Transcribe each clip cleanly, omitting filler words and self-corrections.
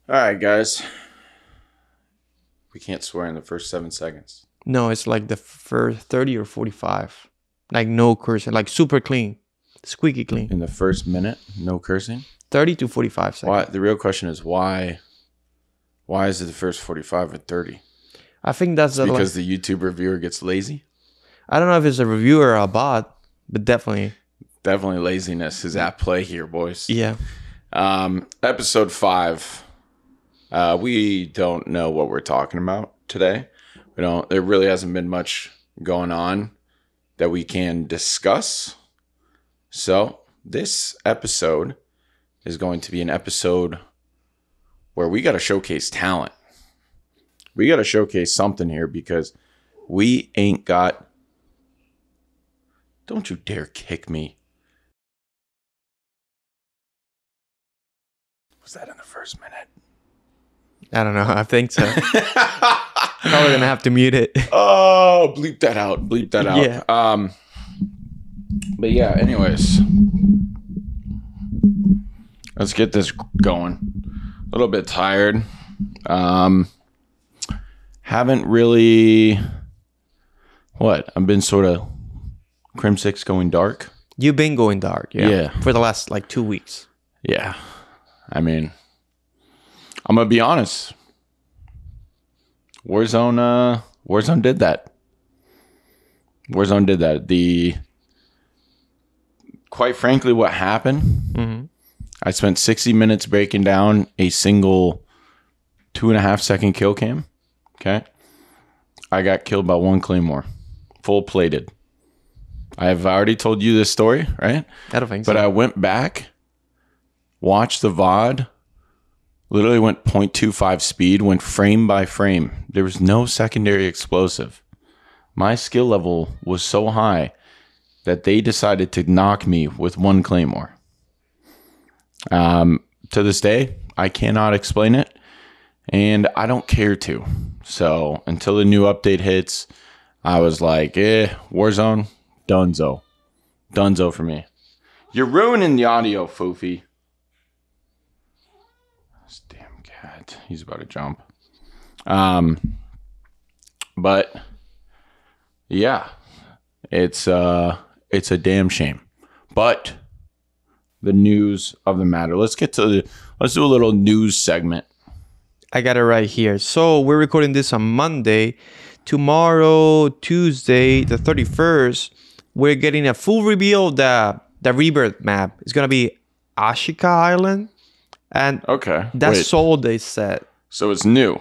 All right, guys. We can't swear in the first 7 seconds. No, it's like the first 30 or 45. Like no cursing, like super clean, squeaky clean. In the first minute, no cursing? 30 to 45 seconds. Why? The real question is why? Why is it the first 45 or 30? I think that's Because the YouTube reviewer gets lazy? I don't know if it's a reviewer or a bot, but definitely. Definitely laziness is at play here, boys. Yeah. Episode 5. We don't know what we're talking about today. We don't. There really hasn't been much going on that we can discuss. So this episode is going to be an episode where we got to showcase talent. We got to showcase something here because we ain't got... Don't you dare kick me. Was that in the first minute? I don't know. I think so. Probably going to have to mute it. Oh, bleep that out. Bleep that out. Yeah. But yeah, anyways. Let's get this going. A little bit tired. Haven't really... What? I've been sort of Crimsix going dark. You've been going dark, Yeah. for the last 2 weeks. Yeah. I mean, I'm going to be honest. Warzone did that. Warzone did that. Quite frankly, what happened, Mm-hmm. I spent 60 minutes breaking down a single 2.5 second kill cam. Okay. I got killed by 1 claymore. Full plated. I've already told you this story, right? I don't think so. But I went back, watched the VOD, literally went 0.25 speed, went frame by frame. There was no secondary explosive. My skill level was so high that they decided to knock me with 1 claymore. To this day, I cannot explain it, and I don't care to. So until the new update hits, I was like, Warzone, dunzo. Dunzo for me. You're ruining the audio, Foofy. This damn cat. He's about to jump. But yeah, it's a damn shame. But the news of the matter. Let's do a little news segment. I got it right here. So we're recording this on Monday. Tomorrow, Tuesday, the 31st, we're getting a full reveal of the Rebirth map. It's going to be Ashika Island. And Okay. that's Soul, they said. So it's new.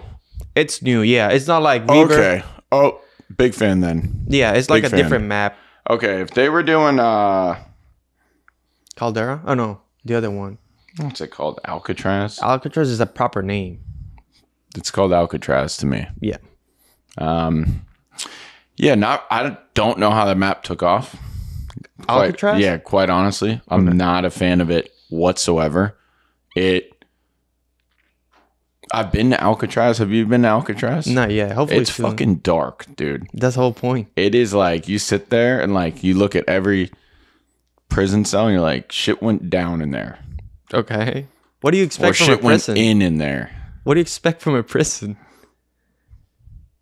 It's new, yeah. It's not like Rebirth. Okay. Oh, big fan then. Yeah, it's like Big a fan. different map. Okay, if they were doing Caldera? Oh, no. The other one. what's it called? Alcatraz? Alcatraz is a proper name. It's called Alcatraz to me. Yeah. Yeah, I don't know how the map took off. Alcatraz? Yeah, quite honestly. I'm not a fan of it whatsoever. I've been to Alcatraz. Have you been to Alcatraz? Not yet. Hopefully It's soon. fucking dark, dude. That's the whole point. It is like you sit there and like you look at every prison cell and you're like, shit went down in there. Okay. What do you Or expect from a shit went prison? in there. What do you expect from a prison?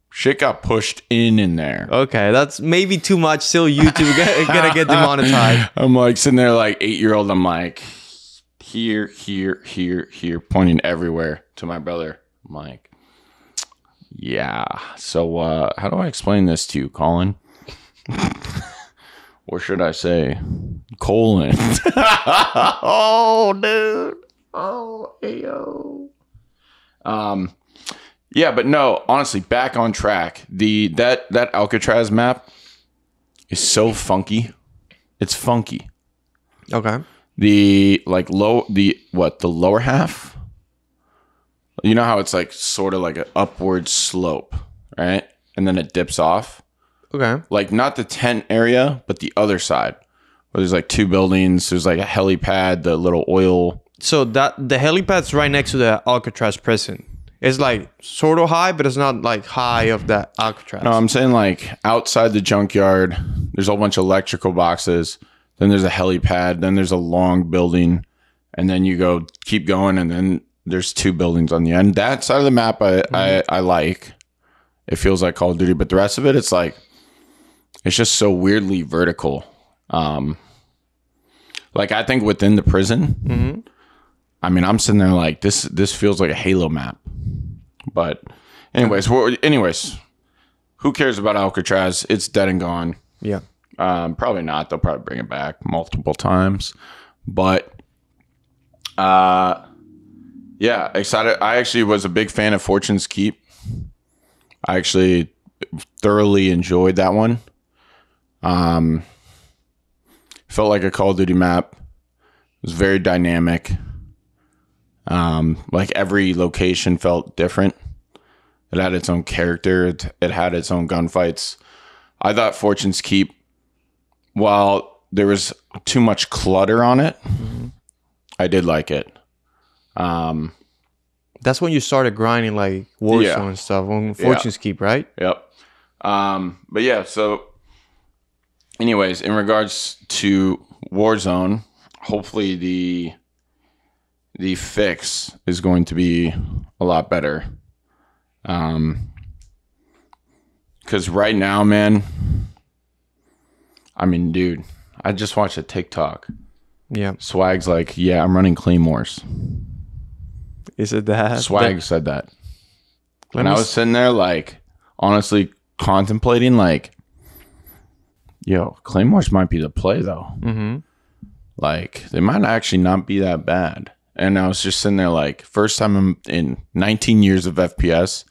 Shit got pushed in there. Okay, that's maybe too much. Still, YouTube gonna get demonetized. I'm like sitting there like 8-year-old. I'm like here, pointing everywhere to my brother. I'm like, yeah. So how do I explain this to you, Colin? Or should I say colon? Oh, dude. Oh, ayo. Yeah, but no, honestly, back on track. That Alcatraz map is so funky. It's funky. Okay. The lower half. You know how it's like sort of like an upward slope, right? And then it dips off. Okay. Like not the tent area, but the other side. Where there's like 2 buildings. There's like a helipad, the little oil. So the helipad's right next to the Alcatraz prison. It's like sort of high, but it's not like high of the Alcatraz. No, I'm saying like outside the junkyard, there's a whole bunch of electrical boxes. Then there's a helipad. Then there's a long building. And then you keep going. And then there's 2 buildings on the end. That side of the map I like. It feels like Call of Duty, but the rest of it, it's like, it's just so weirdly vertical. Like I think within the prison, I mean, I'm sitting there like this feels like a Halo map. But anyways, who cares about Alcatraz? It's dead and gone. Yeah. Probably not. They'll probably bring it back multiple times. But yeah, excited. I actually was a big fan of Fortune's Keep. I actually thoroughly enjoyed that one. Felt like a Call of Duty map. It was very dynamic. Like every location felt different. It had its own character. It had its own gunfights. I thought Fortune's Keep, while there was too much clutter on it, I did like it. That's when you started grinding like Warzone and stuff on Fortune's Keep, right? Yep. But yeah, so anyways, in regards to Warzone, hopefully the fix is going to be a lot better. Because right now, man, I mean, dude, I just watched a TikTok. Yeah. Swag's like, yeah, I'm running Claymores. Is it that? Swag said that. And I was sitting there, like, honestly contemplating, like, yo, Claymores might be the play, though. Like, they might actually not be that bad. And I was just sitting there, like, first time in 19 years of FPS,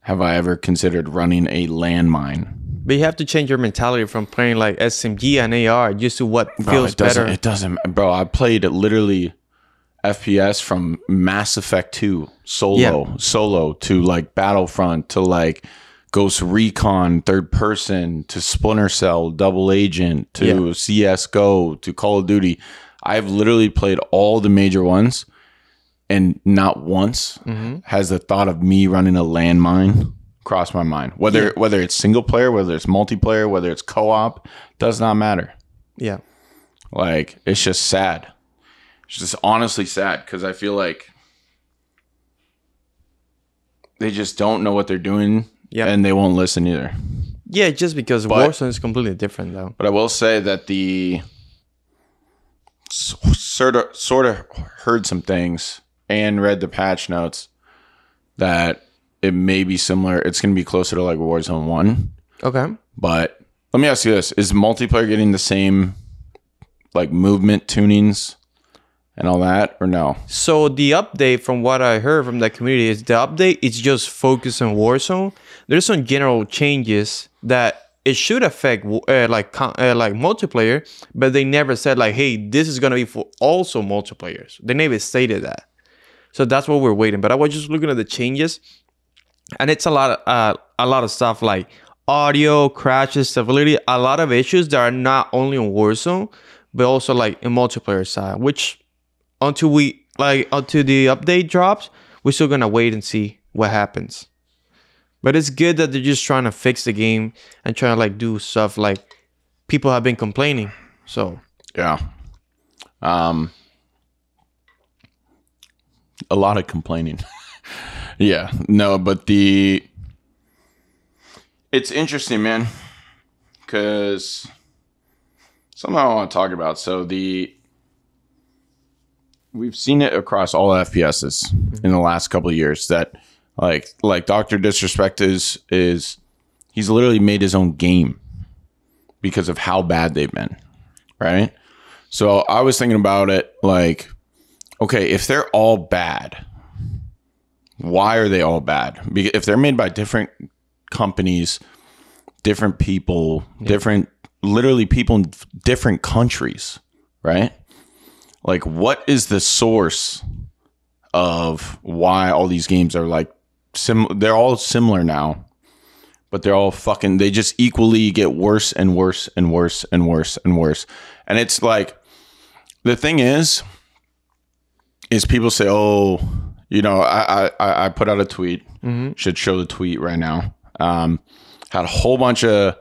have I ever considered running a landmine. But you have to change your mentality from playing, like, SMG and AR just to what feels better. It doesn't, bro. I played literally FPS from Mass Effect 2 solo to like Battlefront to like Ghost Recon third person to Splinter Cell Double Agent to CS:GO to Call of Duty. I've literally played all the major ones, and not once has the thought of me running a landmine crossed my mind. Whether it's single player, whether it's multiplayer, whether it's co-op, does not matter. Yeah, like it's just sad. It's just honestly sad because I feel like they just don't know what they're doing and they won't listen either. Yeah, just because Warzone is completely different though. But I will say that the sort of heard some things and read the patch notes that it may be similar. It's going to be closer to like Warzone 1. Okay. But let me ask you this. Is multiplayer getting the same like movement tunings and all that, or no? So the update, from what I heard from the community, is the update is just focused on Warzone. There's some general changes that it should affect like multiplayer, but they never said like, hey, this is gonna be for also multiplayers. They never stated that. So that's what we're waiting. But I was just looking at the changes, and it's a lot of stuff like audio, crashes, stability, a lot of issues that are not only on Warzone, but also like in multiplayer side, which until the update drops, we're still gonna wait and see what happens. But it's good that they're just trying to fix the game and trying to like do stuff like people have been complaining. So yeah, a lot of complaining. Yeah, no, but it's interesting, man, because something I want to talk about. So we've seen it across all FPSs in the last couple of years that like Dr. Disrespect is he's literally made his own game because of how bad they've been, right? So I was thinking about it like, okay, if they're all bad, why are they all bad? Because if they're made by different companies, different people, literally people in different countries, right? Like, what is the source of why all these games are like they're all similar now, but they're all they just equally get worse and worse and worse and worse and worse. And it's like, the thing is people say, oh, you know, I put out a tweet, should show the tweet right now. Had a whole bunch of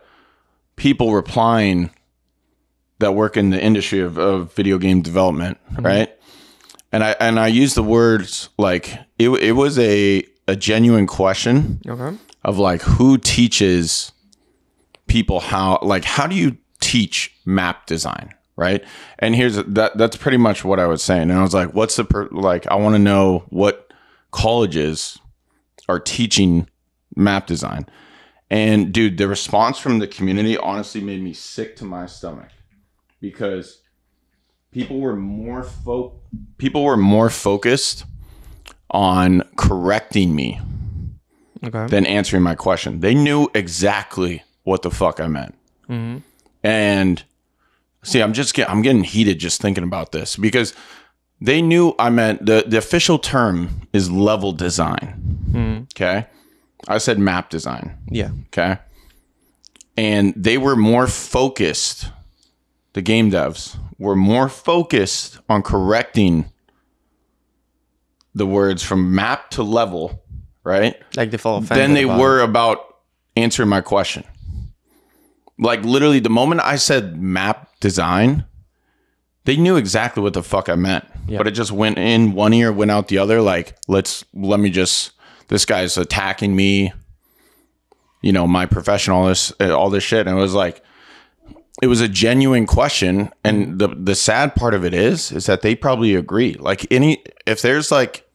people replying that work in the industry of video game development, right? and I use the words like it was a genuine question of like who teaches people how do you teach map design, right? And that's pretty much what I was saying. And I was like, what's I want to know what colleges are teaching map design. And dude, the response from the community honestly made me sick to my stomach because people were more focused on correcting me than answering my question. They knew exactly what the fuck I meant. Mm-hmm. And see, I'm getting heated just thinking about this because they knew I meant the official term is level design. Mm-hmm. Okay. I said map design. Yeah. Okay. And they were more focused, the game devs were more focused on correcting the words from map to level, right? Like they felt offended. Than they were about answering my question. Like literally the moment I said map design, they knew exactly what the fuck I meant. Yeah. But it just went in one ear, went out the other. Like, this guy's attacking me, my profession, all this shit. And it was like, it was a genuine question. And the sad part of it is that they probably agree. Like if there's like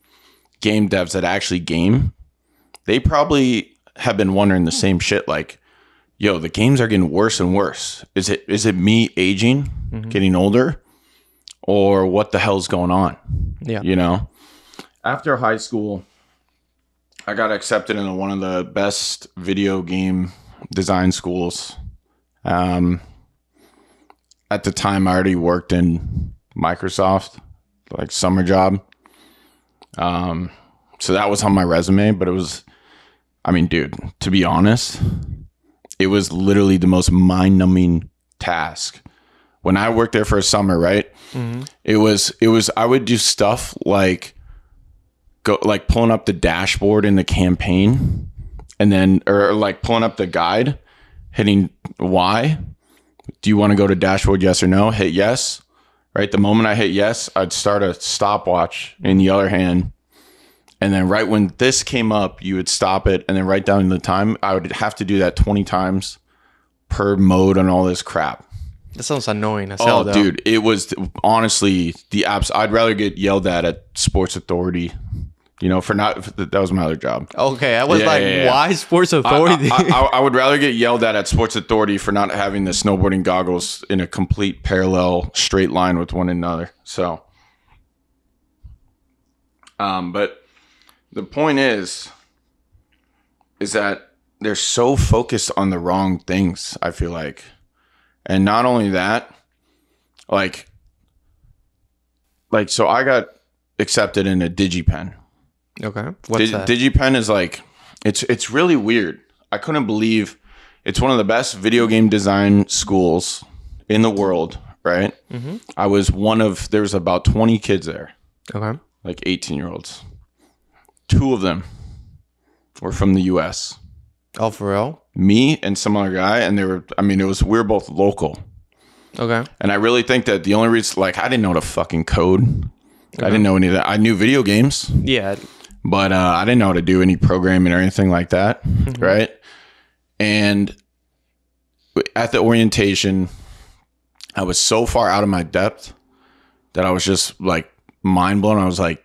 game devs that actually game, they probably have been wondering the same shit. Like, yo, the games are getting worse and worse. Is it me aging, getting older, or what the hell's going on? Yeah. After high school, I got accepted into one of the best video game design schools. At the time, I already worked in Microsoft, like summer job. So that was on my resume, but it was, dude, to be honest, it was literally the most mind-numbing task. When I worked there for a summer, right? Mm-hmm. It was, I would do stuff like pulling up the dashboard in the campaign and then, or like pulling up the guide, hitting Y. Do you want to go to dashboard? Yes or no? Hit yes. Right. The moment I hit yes, I'd start a stopwatch in the other hand. And then right when this came up, you would stop it and then write down the time. I would have to do that 20 times per mode and all this crap. That sounds annoying as hell, though. Dude, it was honestly the apps. I'd rather get yelled at Sports Authority, for not, that was my other job. Okay. I was why Sports Authority? I would rather get yelled at Sports Authority for not having the snowboarding goggles in a complete parallel straight line with one another. So, but the point is that they're so focused on the wrong things, I feel like. And not only that, so I got accepted in a DigiPen. Okay. What's that? DigiPen is it's really weird. I couldn't believe it's one of the best video game design schools in the world, right? Mm-hmm. I was there was about 20 kids there. Okay. Like 18-year-olds. 2 of them were from the US. Oh, for real? Me and some other guy, and we were both local. Okay. And I really think that the only reason, I didn't know how to fucking code. Okay. I didn't know any of that. I knew video games. Yeah. But I didn't know how to do any programming or anything like that, right? And at the orientation, I was so far out of my depth that I was just mind blown. I was like,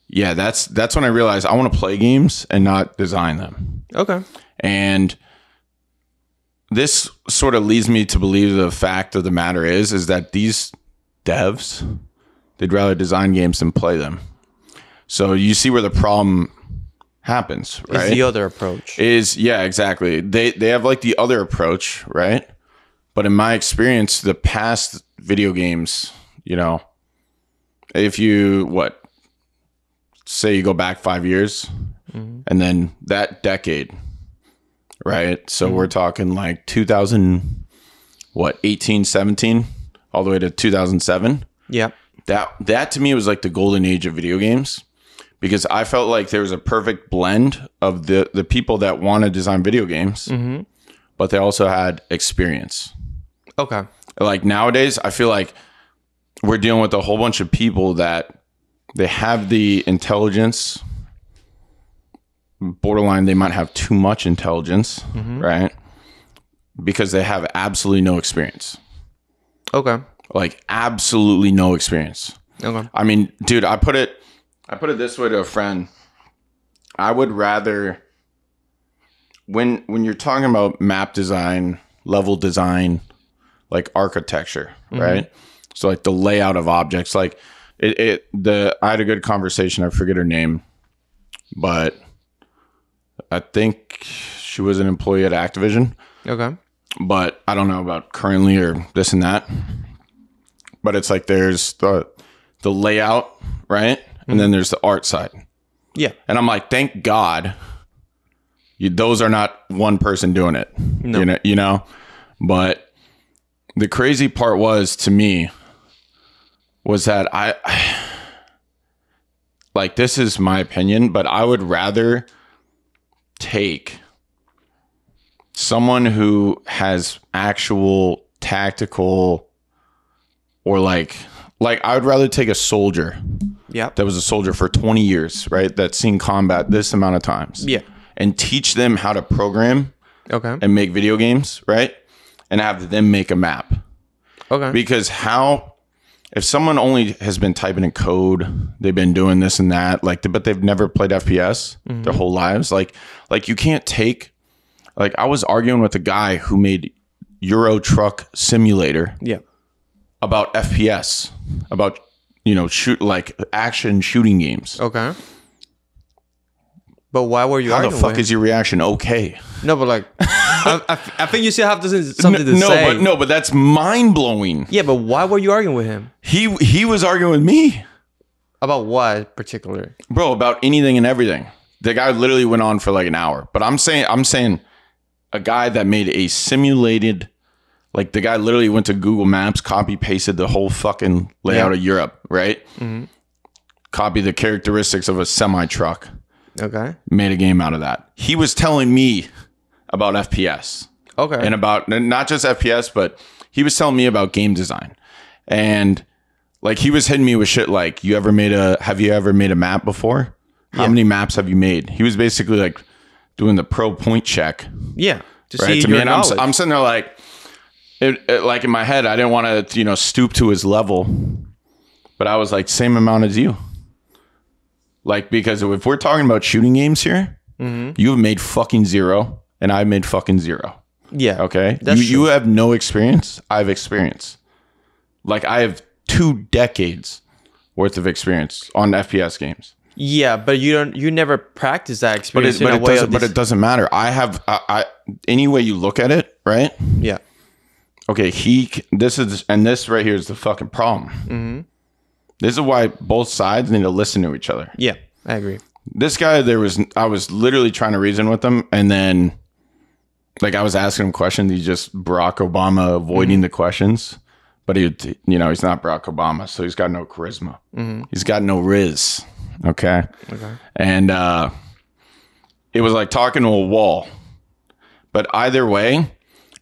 yeah, that's when I realized I want to play games and not design them. Okay. And this sort of leads me to believe the fact of the matter is that these devs, they'd rather design games than play them. So you see where the problem happens, right? It's the other approach. Yeah, exactly. They have the other approach, right? But in my experience, the past video games, if you, say you go back 5 years and then that decade, right? So we're talking 18, 17, all the way to 2007. Yeah. That to me was the golden age of video games because I felt like there was a perfect blend of the people that want to design video games, but they also had experience. Okay. Nowadays, I feel like we're dealing with a whole bunch of people that they have the intelligence. Borderline, they might have too much intelligence, right? Because they have absolutely no experience. Okay. Like absolutely no experience. Okay. I mean, dude, I put it this way to a friend. I would rather when you're talking about map design, level design, like architecture, right? So like the layout of objects, like I had a good conversation. I forget her name, but I think she was an employee at Activision. Okay. But I don't know about currently or this and that. But it's like there's the layout, right? And then there's the art side. Yeah. And I'm like, thank God those are not one person doing it. No. You know? But the crazy part was to me was that I like, this is my opinion, but I would rather take someone who has actual tactical or like I would rather take a soldier that was a soldier for 20 years, right? That's seen combat this amount of times. Yeah. And teach them how to program and make video games, right? And have them make a map. Okay. Because if someone only has been typing in code, they've been doing this and that, like, but they've never played FPS their whole lives. Like you can't take, like I was arguing with a guy who made Euro Truck Simulator about FPS, about, like action shooting games. Okay. But why were you arguing? How the fuck is your reaction? Okay. No, but like, I think you still have something to say. But that's mind blowing. Yeah, but why were you arguing with him? He was arguing with me. About what in particular? Bro, about anything and everything. The guy literally went on for like an hour. But I'm saying a guy that made a simulated, like the guy literally went to Google Maps, copy pasted the whole fucking layout of Europe, right? Copy the characteristics of a semi truck. Okay. Made a game out of that. He was telling me about FPS. Okay. And about not just FPS, but he was telling me about game design. And like he was hitting me with shit like, have you ever made a map before? How many maps have you made? He was basically like doing the pro point check. Yeah. To me, and I'm sitting there like, like in my head, I didn't want to, stoop to his level, but I was like, same amount as you. Like, because if we're talking about shooting games here, you have made fucking zero and I've made fucking zero. Yeah. Okay. You have no experience. I have experience. Like I have 2 decades worth of experience on FPS games. Yeah, but you never practice that experience. But it doesn't matter. I any way you look at it, right? Yeah. Okay. This right here is the fucking problem. This is why both sides need to listen to each other. Yeah, I agree. This guy, I was literally trying to reason with him, and then like I was asking him questions. He's just Barack Obama avoiding the questions, but he's not Barack Obama, so he's got no charisma. He's got no riz. Okay. And it was like talking to a wall. But either way,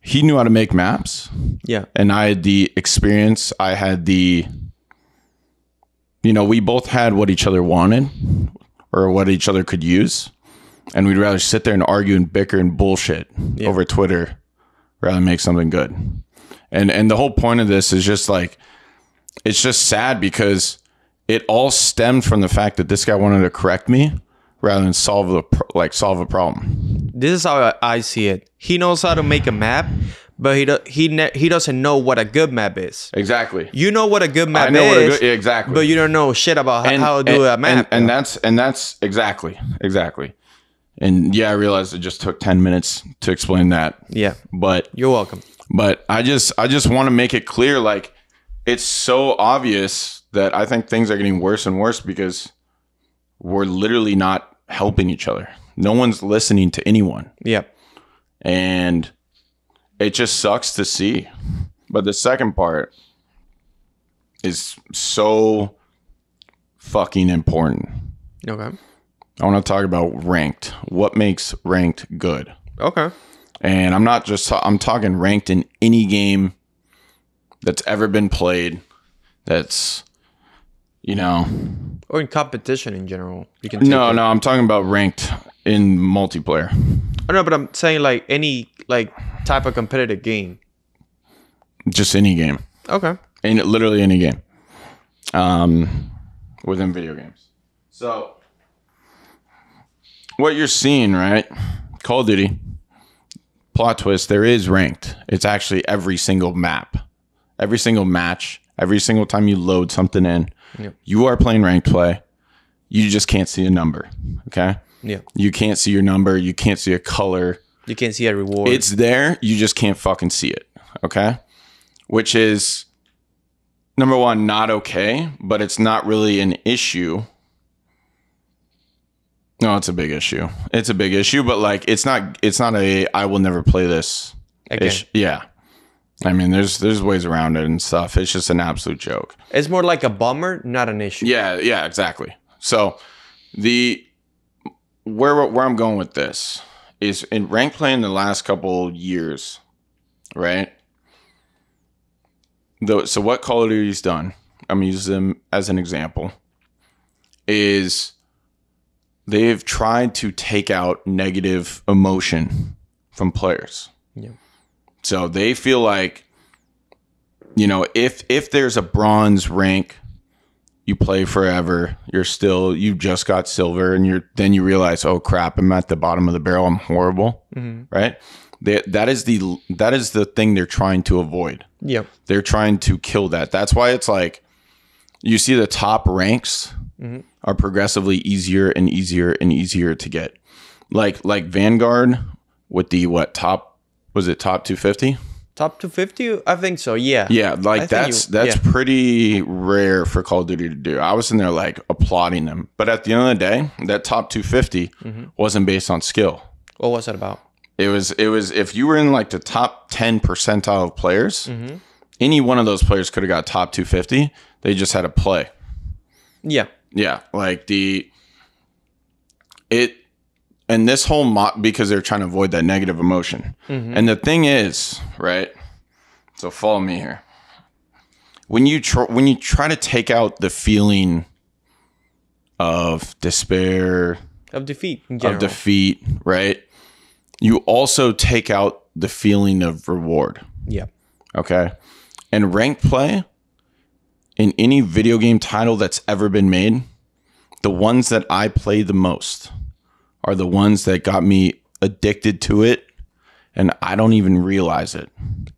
he knew how to make maps. Yeah. And I had the experience. I had the we both had what each other wanted or what each other could use. And we'd rather sit there and argue and bicker and bullshit over Twitter rather than make something good. And the whole point of this is just like, it's just sad because it all stemmed from the fact that this guy wanted to correct me rather than solve a problem. This is how I see it. He knows how to make a map, but he doesn't know what a good map is. Exactly. You know what a good map is. Exactly. But you don't know shit about how to do a map. And that's exactly. And yeah, I realized it just took 10 minutes to explain that. Yeah. But you're welcome. But I just want to make it clear, like, it's so obvious that I think things are getting worse and worse because we're literally not helping each other. No one's listening to anyone. Yeah. And it just sucks to see. But the second part is so fucking important. Okay. I want to talk about ranked. What makes ranked good? Okay. And I'm not just I'm talking ranked in any game that's ever been played. That's Or in competition in general. You can take No, it. no, I'm talking about ranked in multiplayer. Oh, no, but I'm saying like any like type of competitive game. Just any game. Okay. Literally any game. Within video games. So, what you're seeing, right? Call of Duty. Plot twist, there is ranked. It's actually every single map. Every single match. Every single time you load something in. Yep. You are playing ranked play. You just can't see a number. Okay? Yeah. You can't see your number. You can't see a color. You can't see a reward. It's there. You just can't fucking see it. Okay? Which is, number one, not okay, but it's not really an issue. No, it's a big issue. It's a big issue, but like it's not a I will never play this. Again. Yeah. I mean, there's ways around it and stuff. It's just an absolute joke. It's more like a bummer, not an issue. Yeah, exactly. So where I'm going with this is in rank play in the last couple years, right? So what Call of Duty's done, I'm using them as an example, is they've tried to take out negative emotion from players. Yeah. So they feel like, you know, if there's a bronze rank, you play forever, you just got silver, and then you realize, oh crap, I'm at the bottom of the barrel, I'm horrible, right? That is the thing they're trying to avoid. Yep. They're trying to kill that. That's why it's like you see the top ranks are progressively easier and easier and easier to get. Like Vanguard with the top 250? Top 250? I think so, yeah. Yeah, like that's pretty rare for Call of Duty to do. I was in there like applauding them. But at the end of the day, that top 250 wasn't based on skill. What was that about? It was if you were in like the top 10 percentile of players, any one of those players could have got top 250. They just had to play. Yeah. Yeah, like and this whole because they're trying to avoid that negative emotion. And the thing is, right? So follow me here. When you try to take out the feeling of despair, of defeat in general. Right? You also take out the feeling of reward. Yeah. Okay. And ranked play in any video game title that's ever been made, the ones that I play the most are the ones that got me addicted to it, and I don't even realize it.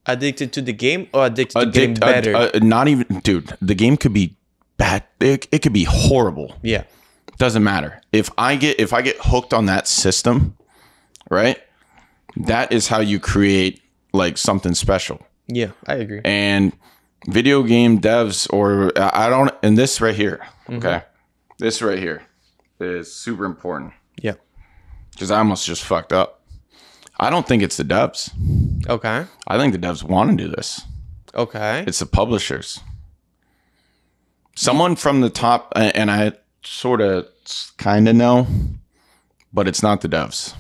Addicted to the game or addicted to getting better? Not even, dude, the game could be bad. It could be horrible. Yeah. Doesn't matter. If I get hooked on that system, right? That is how you create like something special. Yeah, I agree. And video game devs, and this right here, okay? This right here is super important. Yeah. Because I almost just fucked up. I don't think it's the devs. Okay. I think the devs want to do this. Okay. It's the publishers. Someone from the top, and I sort of kind of know, but it's not the devs.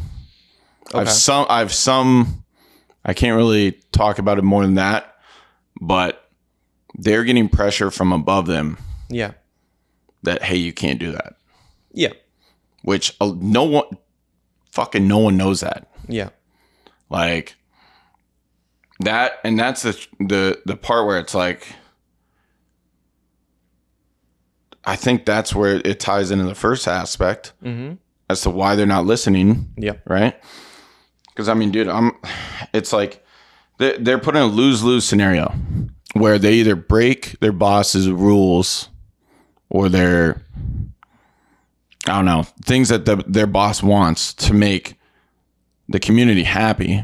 Okay. I've some, I can't really talk about it more than that, but they're getting pressure from above them. Yeah. That, hey, you can't do that. Yeah. Which no one knows that. Yeah. Like that, and that's the part where it's like, I think that's where it ties into the first aspect as to why they're not listening. Yeah. Right. Because I mean, dude, it's like they're put in a lose-lose scenario where they either break their boss's rules or I don't know, things that their boss wants to make the community happy,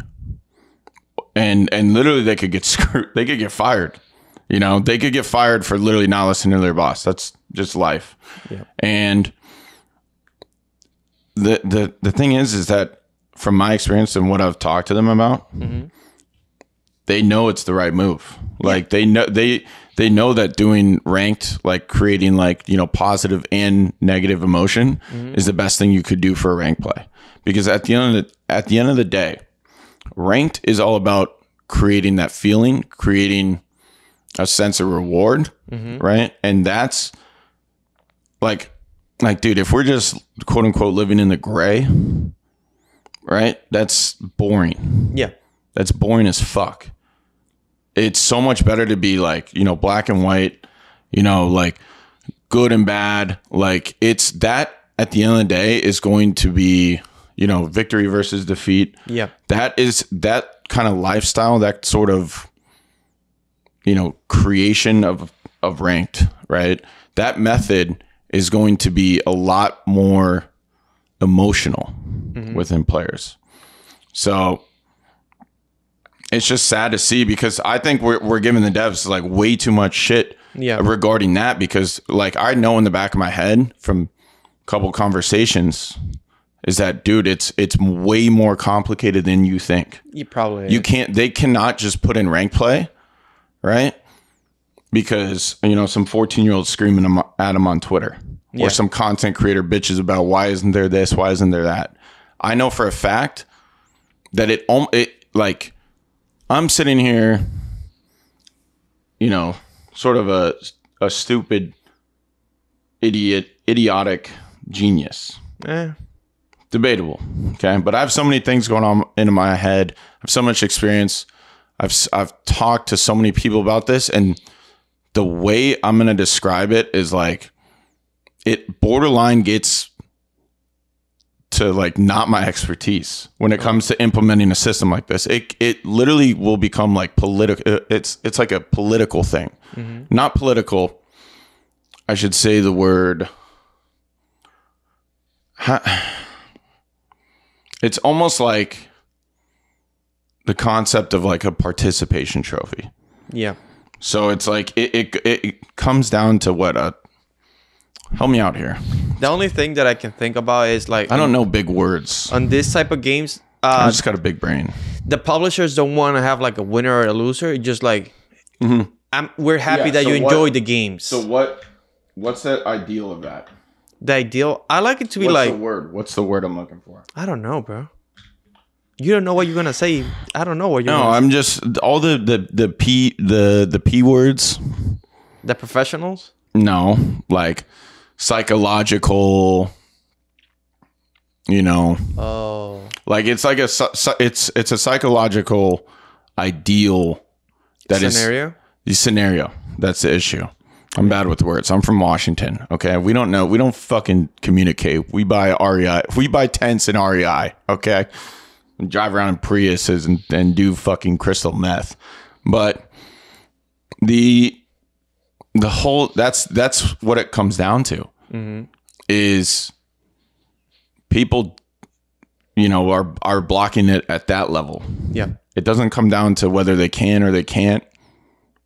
and literally they could get screwed. They could get fired. You know, they could get fired for literally not listening to their boss. That's just life. Yeah. And the thing is that from my experience and what I've talked to them about, they know it's the right move. Like they know that doing ranked, like creating like, you know, positive and negative emotion is the best thing you could do for a ranked play. Because at the end of the day, ranked is all about creating that feeling, creating a sense of reward, right? And that's like like, dude, if we're just quote unquote living in the gray, right? That's boring. Yeah. That's boring as fuck. It's so much better to be like, you know, black and white, you know, like good and bad. Like it's that at the end of the day is going to be, you know, victory versus defeat. Yeah. That is that kind of lifestyle, that sort of, you know, creation of ranked, right? That method is going to be a lot more emotional within players. So it's just sad to see because I think we're giving the devs like way too much shit regarding that because like I know in the back of my head from a couple conversations is that, dude, it's way more complicated than you think. They cannot just put in rank play, right? Because, you know, some 14-year-old screaming at them on Twitter or some content creator bitches about why isn't there this, why isn't there that? I know for a fact that it like I'm sitting here, you know, sort of a stupid, idiotic genius. Debatable, okay? But I have so many things going on in my head. I have so much experience. I've talked to so many people about this, and the way I'm going to describe it is like it borderline gets to like not my expertise when it comes to implementing a system like this. It literally will become like political. It's like a political thing, not political. I should say the word. It's almost like the concept of like a participation trophy. Yeah. So it's like it comes down to what help me out here. The only thing that I can think about is like I don't know big words on this type of games. I just got a big brain. The publishers don't want to have like a winner or a loser. It's just like we're happy that you enjoy the games. So what's the ideal of that? The ideal, I like it to be What's the word I'm looking for? I don't know, bro. You don't know what you're gonna say. I don't know what you're. No, I'm just all the P words. The professionals. No, like psychological. You know. Oh. Like it's like it's a psychological ideal that scenario? The scenario. That's the issue. I'm bad with words. I'm from Washington. Okay. We don't know. We don't fucking communicate. We buy REI. We buy tents in REI. Okay. And drive around in Priuses and do fucking crystal meth. But the whole, that's what it comes down to is people, you know, are blocking it at that level. Yeah. It doesn't come down to whether they can or they can't.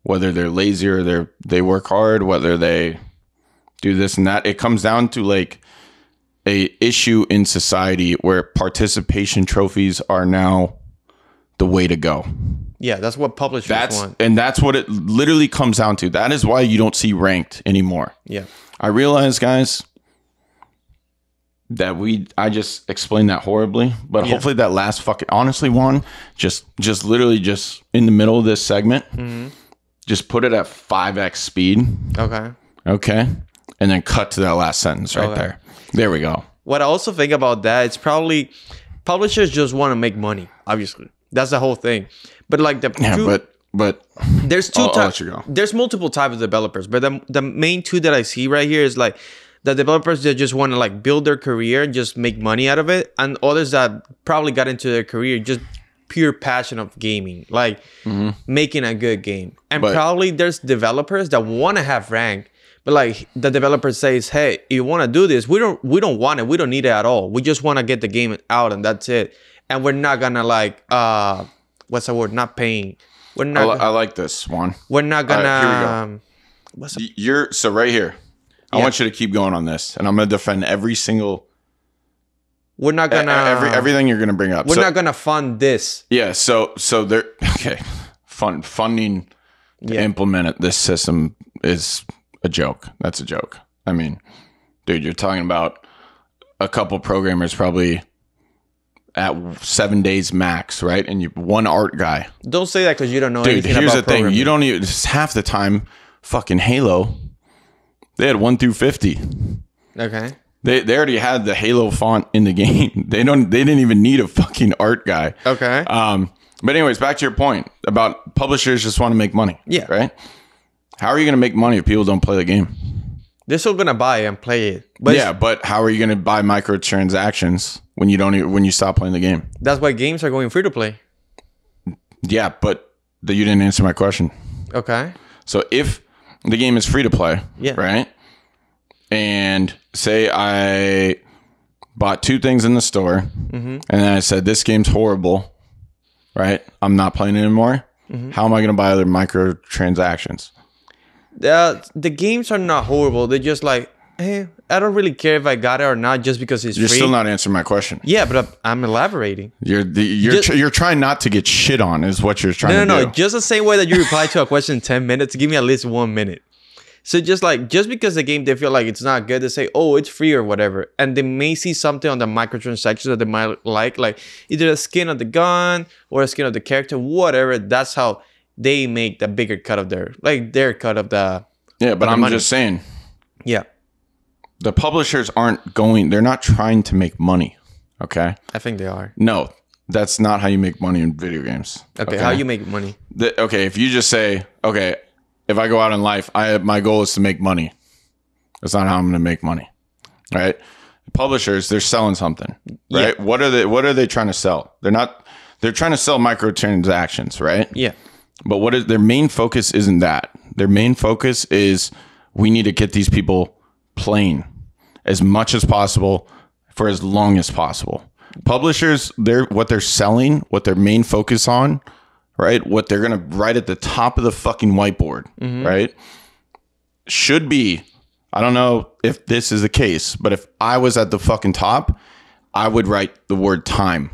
Whether they're lazy or they work hard, whether they do this and that. It comes down to like a issue in society where participation trophies are now the way to go. Yeah, that's what publishers want. And that's what it literally comes down to. That is why you don't see ranked anymore. Yeah. I realize, guys, that I just explained that horribly, but hopefully that last fucking, honestly, Juan, just literally just in the middle of this segment, just put it at 5x speed. Okay. And then cut to that last sentence right there. There we go. What I also think about that, it's probably publishers just want to make money. Obviously, that's the whole thing. But like but there's two types. There's multiple types of developers, but the main two that I see right here is like the developers that just want to like build their career and just make money out of it, and others that probably got into their career just pure passion of gaming, like making a good game. And probably there's developers that want to have rank, but like the developer says, hey, if you want to do this, we don't want it, we don't need it at all, we just want to get the game out and that's it, and we're not gonna like what's the word, not paying, we're not I like this one, we're not gonna here we go. So right here, I want you to keep going on this, and I'm gonna defend every single. We're not gonna everything you're gonna bring up. We're not gonna fund this. Yeah. So there. Okay. Funding to implement this system is a joke. That's a joke. I mean, dude, you're talking about a couple programmers probably at 7 days max, right? And you one art guy. Don't say that because you don't know anything about here's the programming. thing. You don't even half the time. Fucking Halo, they had 1 through 50. Okay. They already had the Halo font in the game. They didn't even need a fucking art guy. Okay. But anyways, back to your point about publishers just want to make money. Yeah. Right? How are you going to make money if people don't play the game? They're still gonna buy and play it. But but how are you going to buy microtransactions when you stop playing the game? that's why games are going free to play. Yeah, but you didn't answer my question. Okay. So if the game is free to play, Yeah. right? And say I bought 2 things in the store, and then I said, this game's horrible, right? I'm not playing it anymore. How am I going to buy other microtransactions? The games are not horrible. They're just like, hey, I don't really care if I got it or not just because it's You're free. still not answering my question. Yeah, but I'm elaborating. You're trying not to get shit on is what you're trying to do. No. Just the same way that you reply to a question in 10 minutes, give me at least 1 minute. So just because the game, they feel like it's not good, they say, oh, it's free or whatever. And they may see something on the microtransactions that they might like either a skin of the gun or a skin of the character, whatever. That's how they make the bigger cut of their cut of the... Yeah, but I'm money. just saying. Yeah. The publishers they're not trying to make money, okay? I think they are. No, that's not how you make money in video games. Okay, how you make money? If you just say, okay, if I go out in life, my goal is to make money. That's not how I'm going to make money, right? Publishers, they're selling something, right? Yeah. What are they trying to sell? They're trying to sell microtransactions, right? Yeah. But their main focus isn't that. Their main focus is we need to get these people playing as much as possible for as long as possible. Publishers, what they're selling, what their main focus on, right? What they're going to write at the top of the fucking whiteboard, right? Should be, I don't know if this is the case, but if I was at the fucking top, I would write the word time.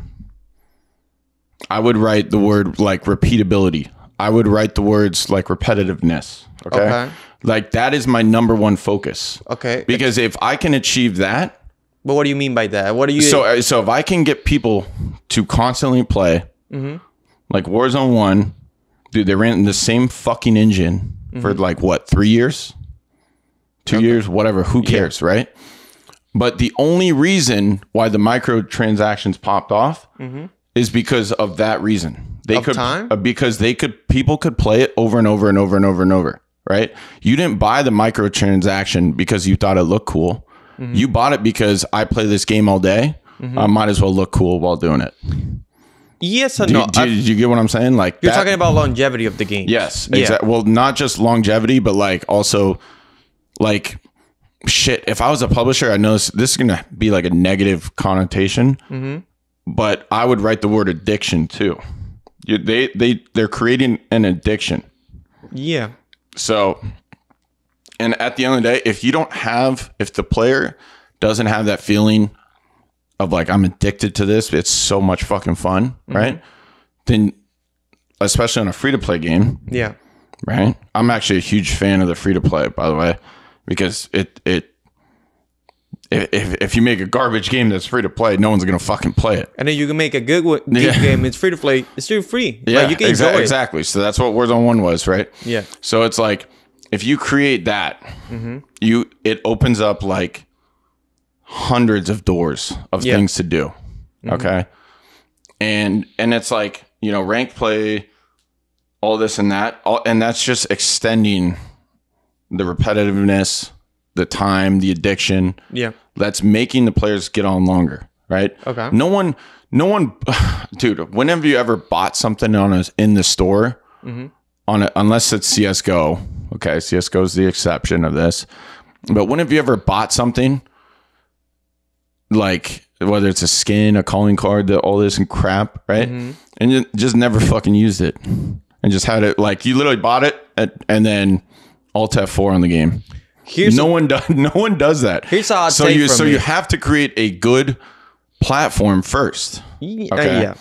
I would write the word like repeatability. I would write the words like repetitiveness. Okay. Like that is my number one focus. Okay. Because if I can achieve that. But what do you mean by that? What do you... So if I can get people to constantly play, like Warzone 1, dude, they ran the same fucking engine for like what, 3 years? 2 years? Whatever. Who cares, right? But the only reason why the microtransactions popped off is because of that reason. Because people could play it over and over and over and over and over, right? You didn't buy the microtransaction because you thought it looked cool. You bought it because I play this game all day. I might as well look cool while doing it. Yes or no? Do you get what I'm saying? Like you're talking about longevity of the game. Yes, exactly. Well, not just longevity, but like also like shit. If I was a publisher, I know this is gonna be like a negative connotation, but I would write the word addiction too. They're creating an addiction. Yeah. So, and at the end of the day, if the player doesn't have that feeling of like, I'm addicted to this, it's so much fucking fun, right? Then, especially on a free-to-play game. Yeah. Right? I'm actually a huge fan of the free-to-play, by the way, because if you make a garbage game that's free to play, no one's gonna fucking play it. And then you can make a good game. It's free to play. It's still free. Yeah, like you can enjoy it. Exactly. So that's what Warzone 1 was, right? Yeah. So it's like if you create that, it opens up like hundreds of doors of things to do. Okay. And it's like, ranked play, all this and that, and that's just extending the repetitiveness, the time, the addiction. Yeah. That's making the players get on longer, right? Okay. No one, dude, when have you ever bought something in the store unless it's CSGO? Okay. CSGO is the exception of this. But when have you ever bought something like whether it's a skin, a calling card, all this and crap, right? And you just never fucking used it and just had it like you literally bought it and then Alt F4 on the game. No one does that. Here's how you have to create a good platform first. Okay.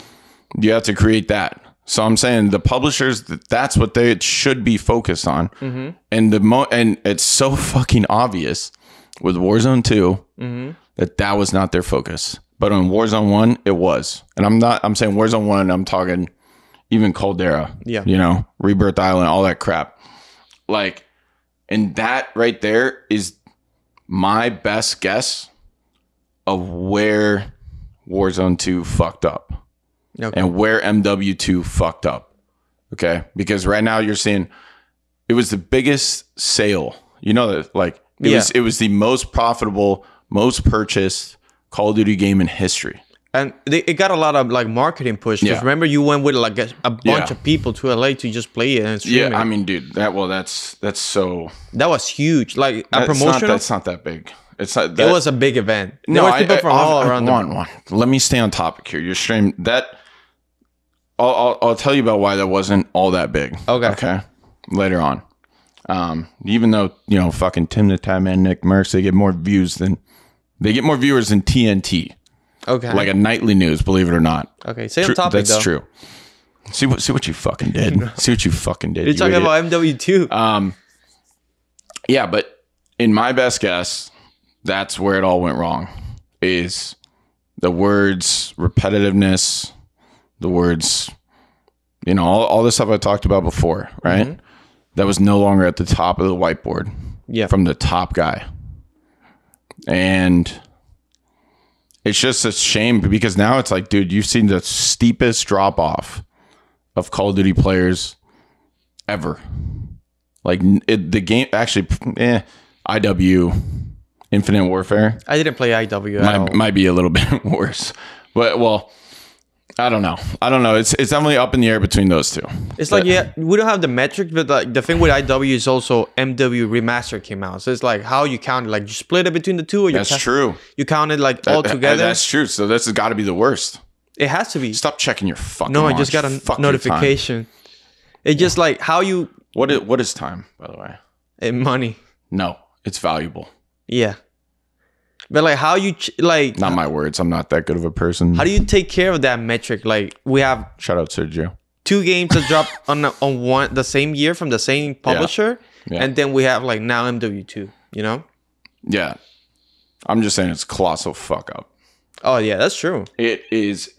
You have to create that. So I'm saying the publishers, that's what they should be focused on. And and it's so fucking obvious with Warzone 2 that was not their focus. But on Warzone 1, it was. And I'm saying Warzone 1, I'm talking even Caldera. Yeah. Rebirth Island, all that crap. Like, and that right there is my best guess of where Warzone 2 fucked up and where MW2 fucked up. Okay? Because right now you're seeing it was the biggest sale. You know that, like, it was the most profitable, most purchased Call of Duty game in history. And it got a lot of like marketing push. Because remember, you went with like a bunch of people to LA to just play it and stream it. I mean, dude, that's so. That was huge. Like a promotion. That's not that big. It's not. It was a big event. There were people from all around the world. Let me stay on topic here. Your stream that. I'll tell you about why that wasn't all that big. Okay. Later on. Even though, you know, fucking Tim the Tab Man, Nick Merckx, they get more viewers than TNT. Okay. Like a nightly news, believe it or not. Okay. Stay on topic, that's true. See what you fucking did. See what you fucking did. You're talking about MW2. Yeah, but in my best guess, that's where it all went wrong. Is the words repetitiveness, the words, you know, all the stuff I talked about before, right? Mm-hmm. That was no longer at the top of the whiteboard. Yeah. From the top guy. And it's just a shame because now it's like, dude, you've seen the steepest drop off of Call of Duty players ever. Like the game, actually, IW, Infinite Warfare. I didn't play IW. Might be a little bit worse, but well, I don't know. It's definitely up in the air between those two. It's like, we don't have the metric, but like the thing with IW is also MW Remaster came out. So it's like how you count it. Like you split it between the two, or that's true. You count it like all together. That's true. So this has got to be the worst. It has to be. Stop checking your fucking. No, I just got a notification. It's just like how you. What is time, by the way? Money. No, it's valuable. Yeah. But like how you like. Not my words. I'm not that good of a person. How do you take care of that metric? Like we have. Shout out Sergio. 2 games that drop on one the same year from the same publisher, and then we have like now MW2. You know. Yeah, I'm just saying it's colossal fuck up. Oh yeah, that's true. It is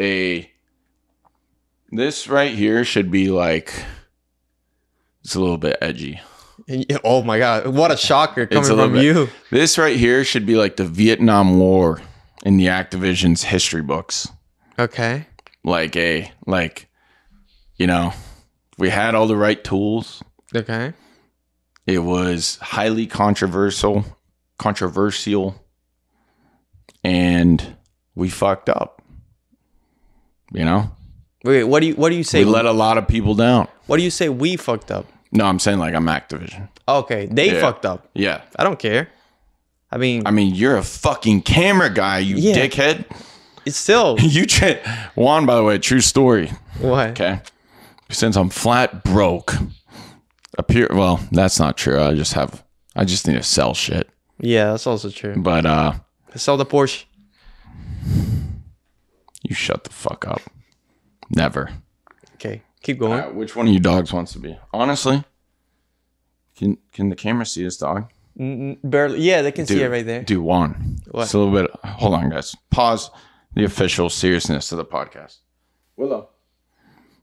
this right here should be like, it's a little bit edgy. Oh my God, what a shocker coming from you. This right here should be like the Vietnam War in the Activision's history books. Okay. You know, we had all the right tools. Okay. It was highly controversial, and we fucked up. You know? Wait, what do you say? We let a lot of people down. What do you say we fucked up? No, I'm saying like I'm Activision. Okay, they fucked up. Yeah. I don't care. I mean, you're a fucking camera guy, you dickhead. It's still Juan, by the way, true story. What? Okay. Since I'm flat broke, well, that's not true. I just need to sell shit. Yeah, that's also true. But sell the Porsche. You shut the fuck up. Never. Okay, keep going. Which one of you dogs wants to be? Honestly, can the camera see this dog? Barely. Yeah, they can see it right there. Dude, Juan. What? It's a little bit. Hold on, guys. Pause the official seriousness of the podcast. Willow,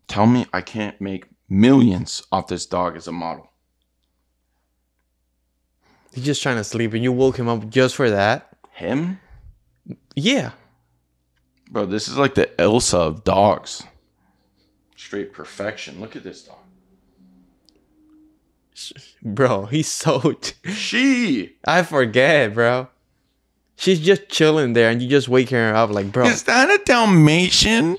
tell me I can't make millions off this dog as a model. He's just trying to sleep, and you woke him up just for that. Him? Yeah. Bro, this is like the Elsa of dogs. Straight perfection. Look at this dog. Bro, he's so... I forget, bro. She's just chilling there, and you just wake her up like, bro. Is that a Dalmatian?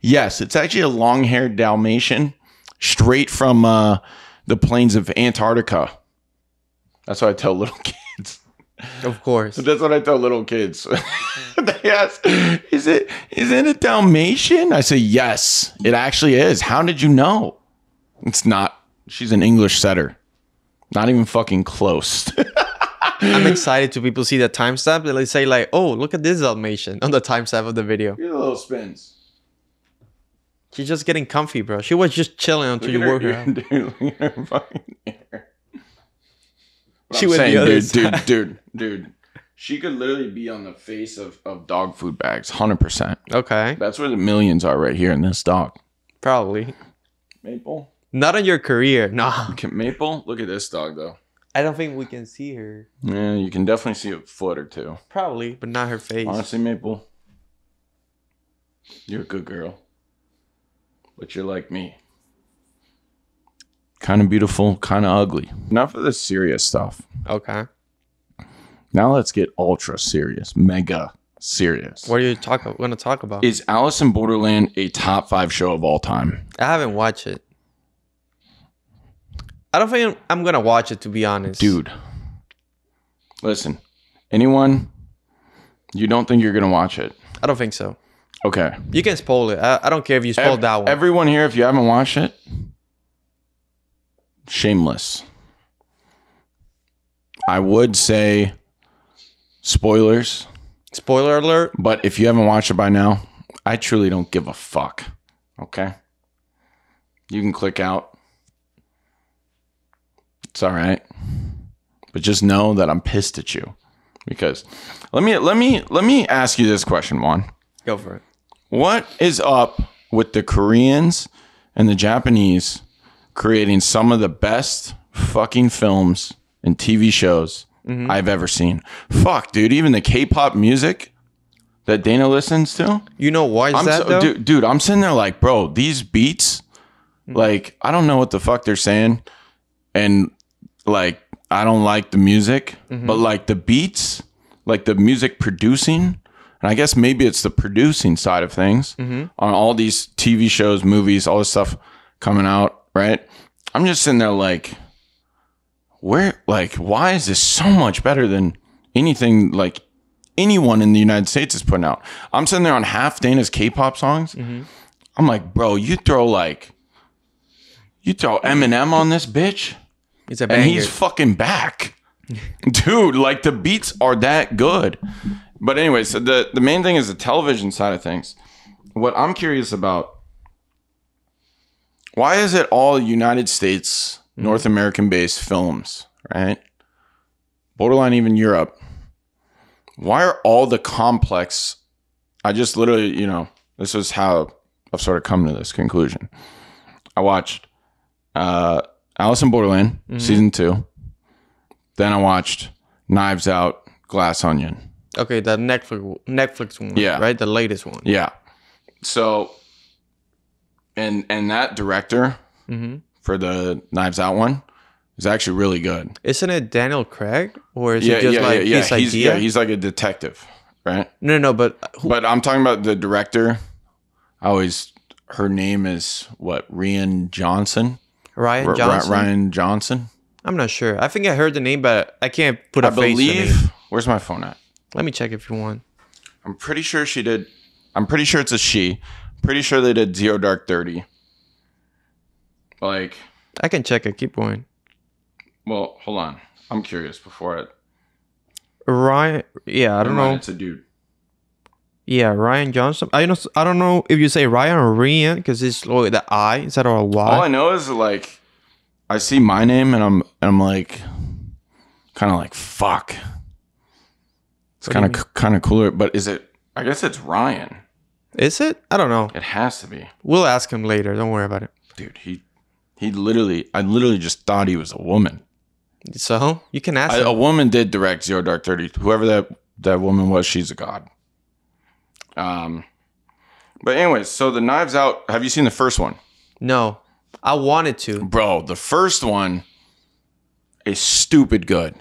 Yes, it's actually a long-haired Dalmatian. Straight from the plains of Antarctica. That's what I tell little kids. Of course. That's what I tell little kids. They ask, is it a Dalmatian? I say, yes, it actually is. How did you know? It's not. She's an English setter. Not even fucking close. I'm excited to people see the timestamp and they say like, oh, look at this Dalmatian on the timestamp of the video. Look at the little spins. She's just getting comfy, bro. She was just chilling until you woke her up. Dude, look at her fucking ear. She was saying, dude. She could literally be on the face of dog food bags, 100%. Okay. That's where the millions are right here in this dog. Probably. Maple? Not on your career, nah. Okay, Maple? Look at this dog, though. I don't think we can see her. Yeah, you can definitely see a foot or two. Probably, but not her face. Honestly, Maple, you're a good girl. But you're like me. Kind of beautiful, kind of ugly. Enough of the serious stuff. Okay. Now let's get ultra serious. Mega serious. What are you going to talk about? Is Alice in Borderland a top 5 show of all time? I haven't watched it. I don't think I'm going to watch it, to be honest. Dude. Listen. Anyone, you don't think you're going to watch it? I don't think so. Okay. You can spoil it. I don't care if you spoil that one. Everyone here, if you haven't watched it, shameless. I would say spoilers. Spoiler alert. But if you haven't watched it by now, I truly don't give a fuck. Okay? You can click out. It's all right. But just know that I'm pissed at you. Because let me ask you this question, Juan. Go for it. What is up with the Koreans and the Japanese creating some of the best fucking films and TV shows I've ever seen? Fuck, dude. Even the K-pop music that Dana listens to. You know why is that, though? Dude, I'm sitting there like, bro, these beats, like, I don't know what the fuck they're saying. And, like, I don't like the music. But, like, the beats, like, the music producing... And I guess maybe it's the producing side of things on all these TV shows, movies, all this stuff coming out, right? I'm just sitting there like, why is this so much better than anything like anyone in the United States is putting out? I'm sitting there on half Dana's K-pop songs. I'm like, bro, you throw Eminem on this bitch, It's a and banger. he's fucking back. Dude, like the beats are that good. But anyways, so the main thing is the television side of things. What I'm curious about, why is it all United States, North American-based films, right? Borderline, even Europe. Why are all the complex... I just literally, this is how I've sort of come to this conclusion. I watched Alice in Borderland, season 2. Then I watched Knives Out, Glass Onion. Okay, the Netflix one, Yeah. right? The latest one. Yeah. So, and that director for the Knives Out one is actually really good. Isn't it Daniel Craig? Or is it just his idea? He's like a detective, right? No, but... But I'm talking about the director. Her name is what? Rian Johnson? Ryan Johnson? Ryan Johnson? I'm not sure. I think I heard the name, but I can't put a face to the name. Where's my phone at? Let me check if you want. I'm pretty sure she did. I'm pretty sure it's a she. Pretty sure they did Zero Dark 30. Like, I can check it. Keep going. well, hold on. I'm curious before it. Ryan, yeah, I don't know. It's a dude. Yeah, Ryan Johnson. I don't know if you say Ryan or Rian because it's like the I instead of a Y. All I know is like, I see my name and I'm like, kind of like fuck. It's kind of cooler, but is it? I guess it's Ryan. Is it? I don't know. It has to be. We'll ask him later. Don't worry about it. Dude, I literally just thought he was a woman. So you can ask him. A woman did direct Zero Dark 30. Whoever that woman was, she's a god. But anyways, so the Knives Out. Have you seen the first one? No, I wanted to. Bro, the first one is stupid good.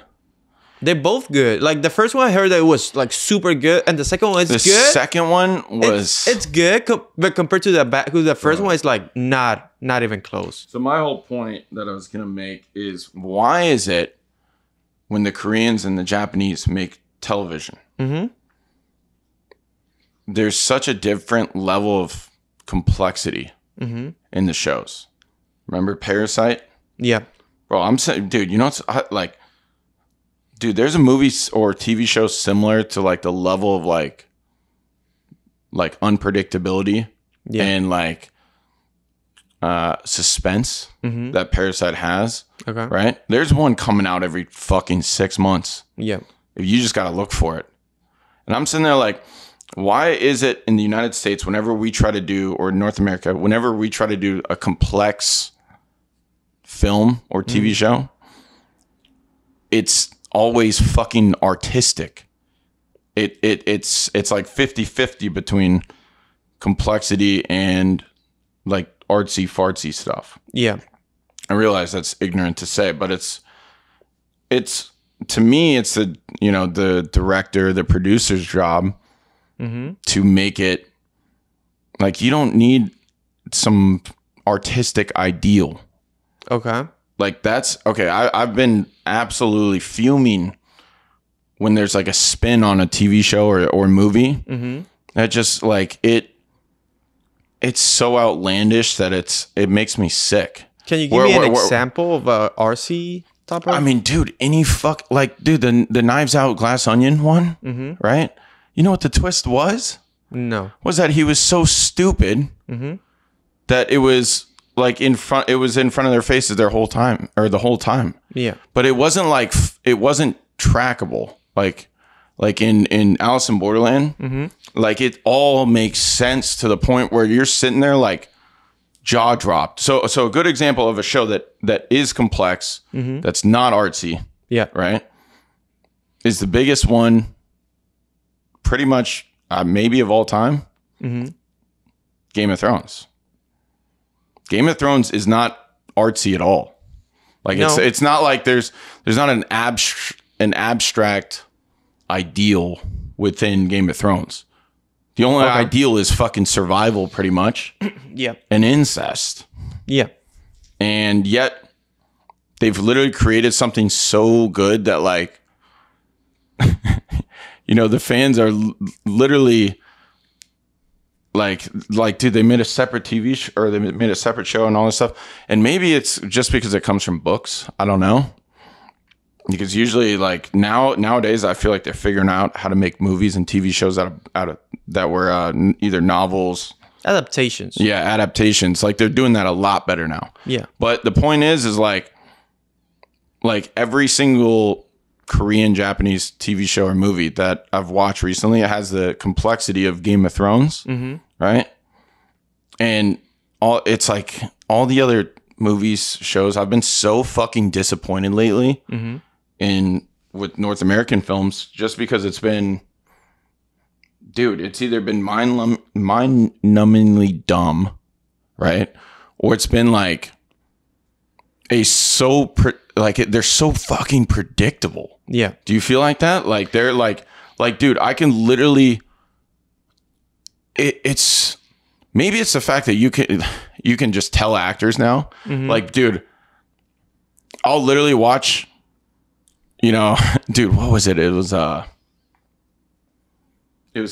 They're both good. Like the first one, I heard that it was like super good, and the second one is good. The second one was it's good, but compared to the first one, it's like not even close. So my whole point that I was gonna make is, why is it when the Koreans and the Japanese make television, there's such a different level of complexity in the shows? Remember Parasite? Yeah. Bro, I'm saying, dude, it's like, dude, there's a movie or TV show similar to like the level of like unpredictability and like suspense that Parasite has. Okay. Right? There's one coming out every fucking 6 months. Yeah. You just got to look for it. And I'm sitting there like, why is it in the United States, whenever we try to do, or North America, whenever we try to do a complex film or TV show, it's always fucking artistic. It's like 50-50 between complexity and like artsy fartsy stuff. Yeah. I realize that's ignorant to say, but it's to me, it's the director, the producer's job to make it like, you don't need some artistic ideal. Okay. Like that's okay. I've been absolutely fuming when there's like a spin on a TV show or movie. That just like it's so outlandish that it makes me sick. Can you give me an example of a RC top? I mean, dude, the Knives Out Glass Onion one, right? You know what the twist was? No. Was that he was so stupid that it was like in front of their faces the whole time. Yeah. But it wasn't trackable. Like in Alice in Borderland, like it all makes sense to the point where you're sitting there like jaw dropped. So a good example of a show that is complex, that's not artsy, right, is the biggest one pretty much maybe of all time, Game of Thrones. Game of Thrones is not artsy at all. Like it's not like there's not an abstract ideal within Game of Thrones. The only ideal is fucking survival, pretty much. Yeah. And incest. Yeah. And yet they've literally created something so good that like the fans are literally like dude, they made a separate TV show, or they made a separate show and all this stuff. And maybe it's just because it comes from books. I don't know. Because usually, like nowadays, I feel like they're figuring out how to make movies and TV shows out of that were either novels, adaptations. Yeah, adaptations. Like they're doing that a lot better now. Yeah. But the point is like every single Korean, Japanese TV show or movie that I've watched recently, it has the complexity of Game of Thrones, right? And all the other movies, shows, I've been so fucking disappointed lately. With North American films, just because it's been, dude, it's either been mind-numbingly dumb, right, or it's been like they're so fucking predictable. Yeah. Do you feel like that? Like they're like, dude, I can literally. It's maybe it's the fact that you can just tell actors now. Like, dude, I'll literally watch. Dude, what was it? It was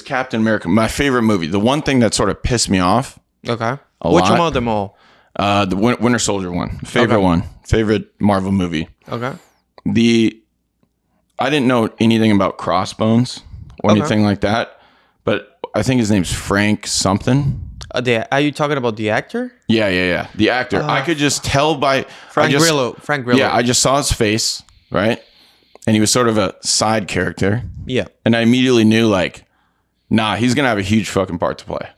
Captain America, my favorite movie. The one thing that sort of pissed me off. Okay. Which one of them all? The Winter Soldier one. Favorite Marvel movie. Okay. I didn't know anything about Crossbones or anything like that, but I think his name's Frank something. Are you talking about the actor? Yeah. The actor. I could just tell by Frank Grillo. Yeah, I just saw his face, right? And he was sort of a side character. Yeah. And I immediately knew, like, nah, he's going to have a huge fucking part to play.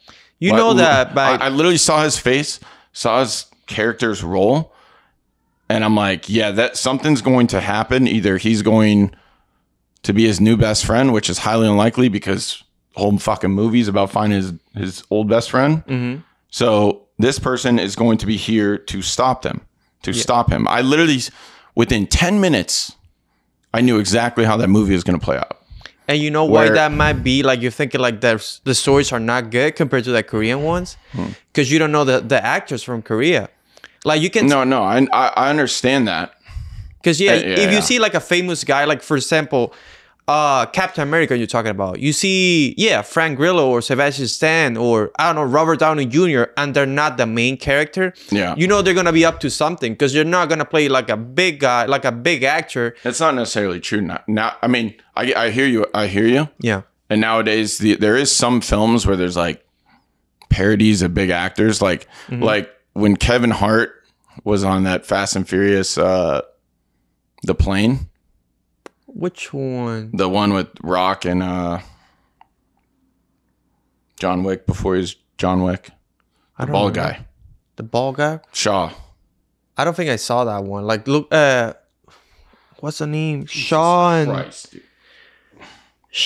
I literally saw his face, saw his character's role, and I'm like, yeah, that something's going to happen. Either he's going to be his new best friend, which is highly unlikely because the whole fucking movie's about finding his old best friend. So this person is going to be here to stop him. I literally, within 10 minutes... I knew exactly how that movie was going to play out. And you know why that might be? Like, you're thinking like the stories are not good compared to the Korean ones? Because you don't know the actors from Korea. Like, you can... No, I understand that. Because, if you see like a famous guy, like, for example, Captain America you're talking about, you see, Frank Grillo or Sebastian Stan or, I don't know, Robert Downey Jr., and they're not the main character. Yeah. You know they're going to be up to something because they're not going to play like a big guy, like a big actor. It's not necessarily true. Now, I mean, I hear you. Yeah. And nowadays, there is some films where there's like parodies of big actors. Like when Kevin Hart was on that Fast and Furious, The Plane. Which one? The one with Rock and John Wick before he was John Wick. The bald guy. The bald guy? Shaw. I don't think I saw that one. Like, look, what what's the name? Shaw Christ, dude.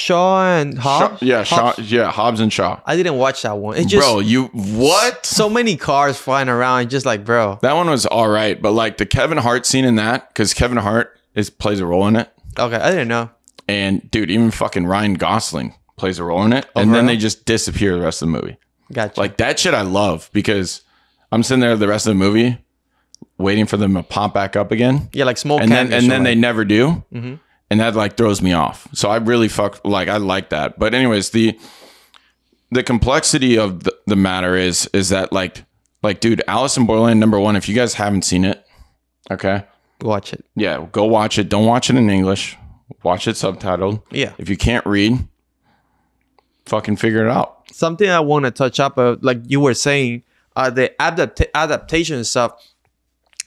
and Hobbs. Hobbs and Shaw. I didn't watch that one. It just Bro, you what? so many cars flying around. Just like, bro. That one was all right, but like the Kevin Hart scene in that, because Kevin Hart plays a role in it. Okay, I didn't know. And dude, even fucking Ryan Gosling plays a role in it, and then they just disappear the rest of the movie. Gotcha. Like that shit, I love because I'm sitting there the rest of the movie waiting for them to pop back up again. Yeah, like smoke. And then they never do. Mm-hmm. And that like throws me off. So I really I like that. But anyways, the complexity of the matter is that like dude, Alice in Borderland #1, if you guys haven't seen it, okay, watch it. Yeah, go watch it. Don't watch it in English. Watch it subtitled. Yeah. If you can't read, fucking figure it out. Something I want to touch up, like you were saying, the adaptation stuff.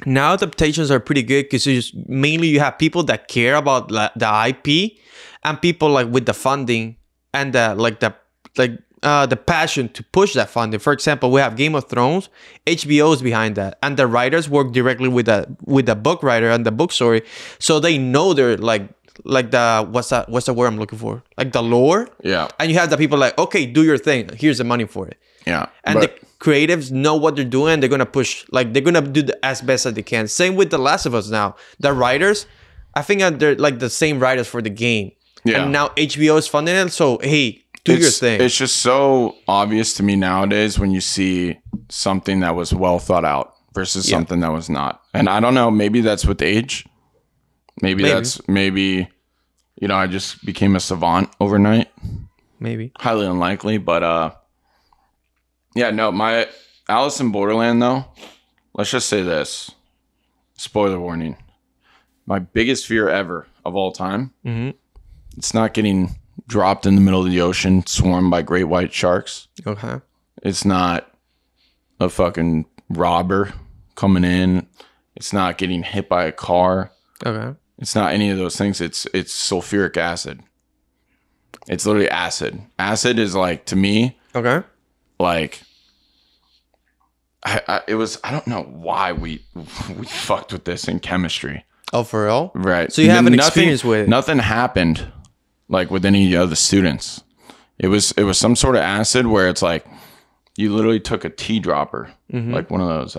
Now adaptations are pretty good because mainly you have people that care about the IP and people like with the funding and the passion to push that funding. For example, we have Game of Thrones, HBO is behind that, and the writers work directly with the book writer and the book story, so they know they're like the what's the word I'm looking for? Like the lore. Yeah. And you have the people like, okay, do your thing. Here's the money for it. Yeah. And the creatives know what they're doing. They're gonna push, like they're gonna do as best as they can. Same with The Last of Us now. The writers, I think they're like the same writers for the game. Yeah. And now HBO is funding it. So hey, do your thing. It's just so obvious to me nowadays when you see something that was well thought out versus something that was not. And I don't know, maybe that's with age. Maybe I just became a savant overnight. Maybe. Highly unlikely, but yeah, no, my Alice in Borderland though, let's just say this. Spoiler warning. My biggest fear ever of all time. Mm-hmm. It's not getting dropped in the middle of the ocean, swarmed by great white sharks. Okay. It's not a fucking robber coming in. It's not getting hit by a car. Okay. It's not any of those things. It's sulfuric acid. It's literally acid. Acid is like, to me, okay, like I don't know why we fucked with this in chemistry. Oh, for real? Right. So you have an experience with it. Nothing happened like with any of the students. It was some sort of acid where it's like you literally took a tea dropper, like one of those,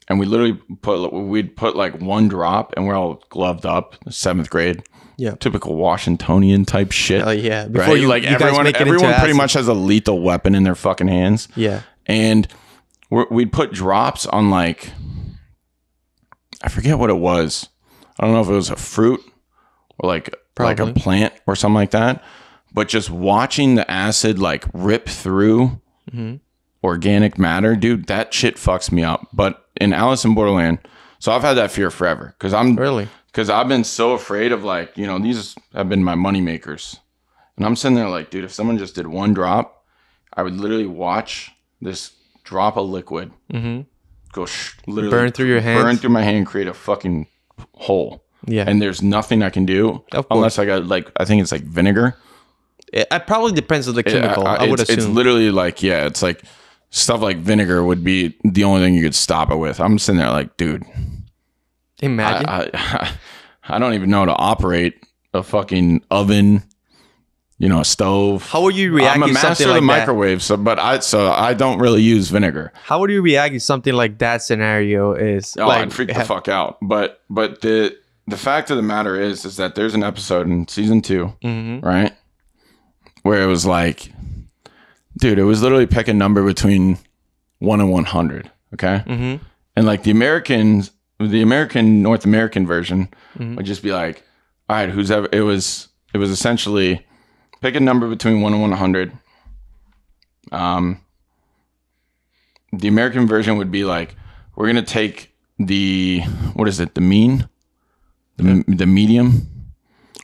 and we'd put like one drop, and we're all gloved up, 7th grade. Yeah, typical Washingtonian type shit. Oh yeah, before right? Like everyone pretty much has a lethal weapon in their fucking hands. Yeah, and we'd put drops on like, I forget what it was. I don't know if it was a fruit or like a plant or something like that. But just watching the acid like rip through organic matter, dude, that shit fucks me up. But in Alice in Borderland, so I've had that fear forever because I've been so afraid of like, these have been my money makers. And I'm sitting there like, dude, if someone just did one drop, I would literally watch this drop of liquid go literally burn through your hands, burn through my hand, create a fucking hole. Yeah. And there's nothing I can do unless I got I think it's like vinegar. It probably depends on the chemical. I would assume. It's literally like, it's like stuff like vinegar would be the only thing you could stop it with. I'm sitting there like, dude. Imagine. I don't even know how to operate a fucking oven, a stove. How would you react? I'm a master of the microwave, so I don't really use vinegar. How would you react if something like that scenario is? Oh, I'd freak the fuck out. But the fact of the matter is that there's an episode in season 2, right, where it was like, dude, it was literally pick a number between 1 and 100. Okay, and like the North American version would just be like, all right, who's ever, it was essentially pick a number between 1 and 100. The American version would be like, we're going to take the mean, the medium.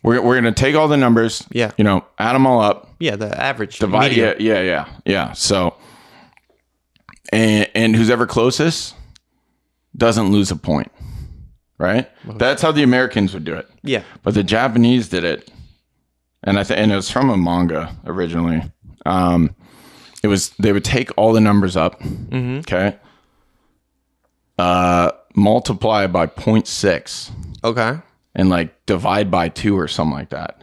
We're going to take all the numbers, add them all up. Yeah, the average. Divide, yeah. So, and who's ever closest doesn't lose a point, right? Okay. That's how the Americans would do it. Yeah. But the Japanese did it, and it was from a manga originally. They would take all the numbers up, okay, multiply by 0.6, okay, and like divide by 2 or something like that.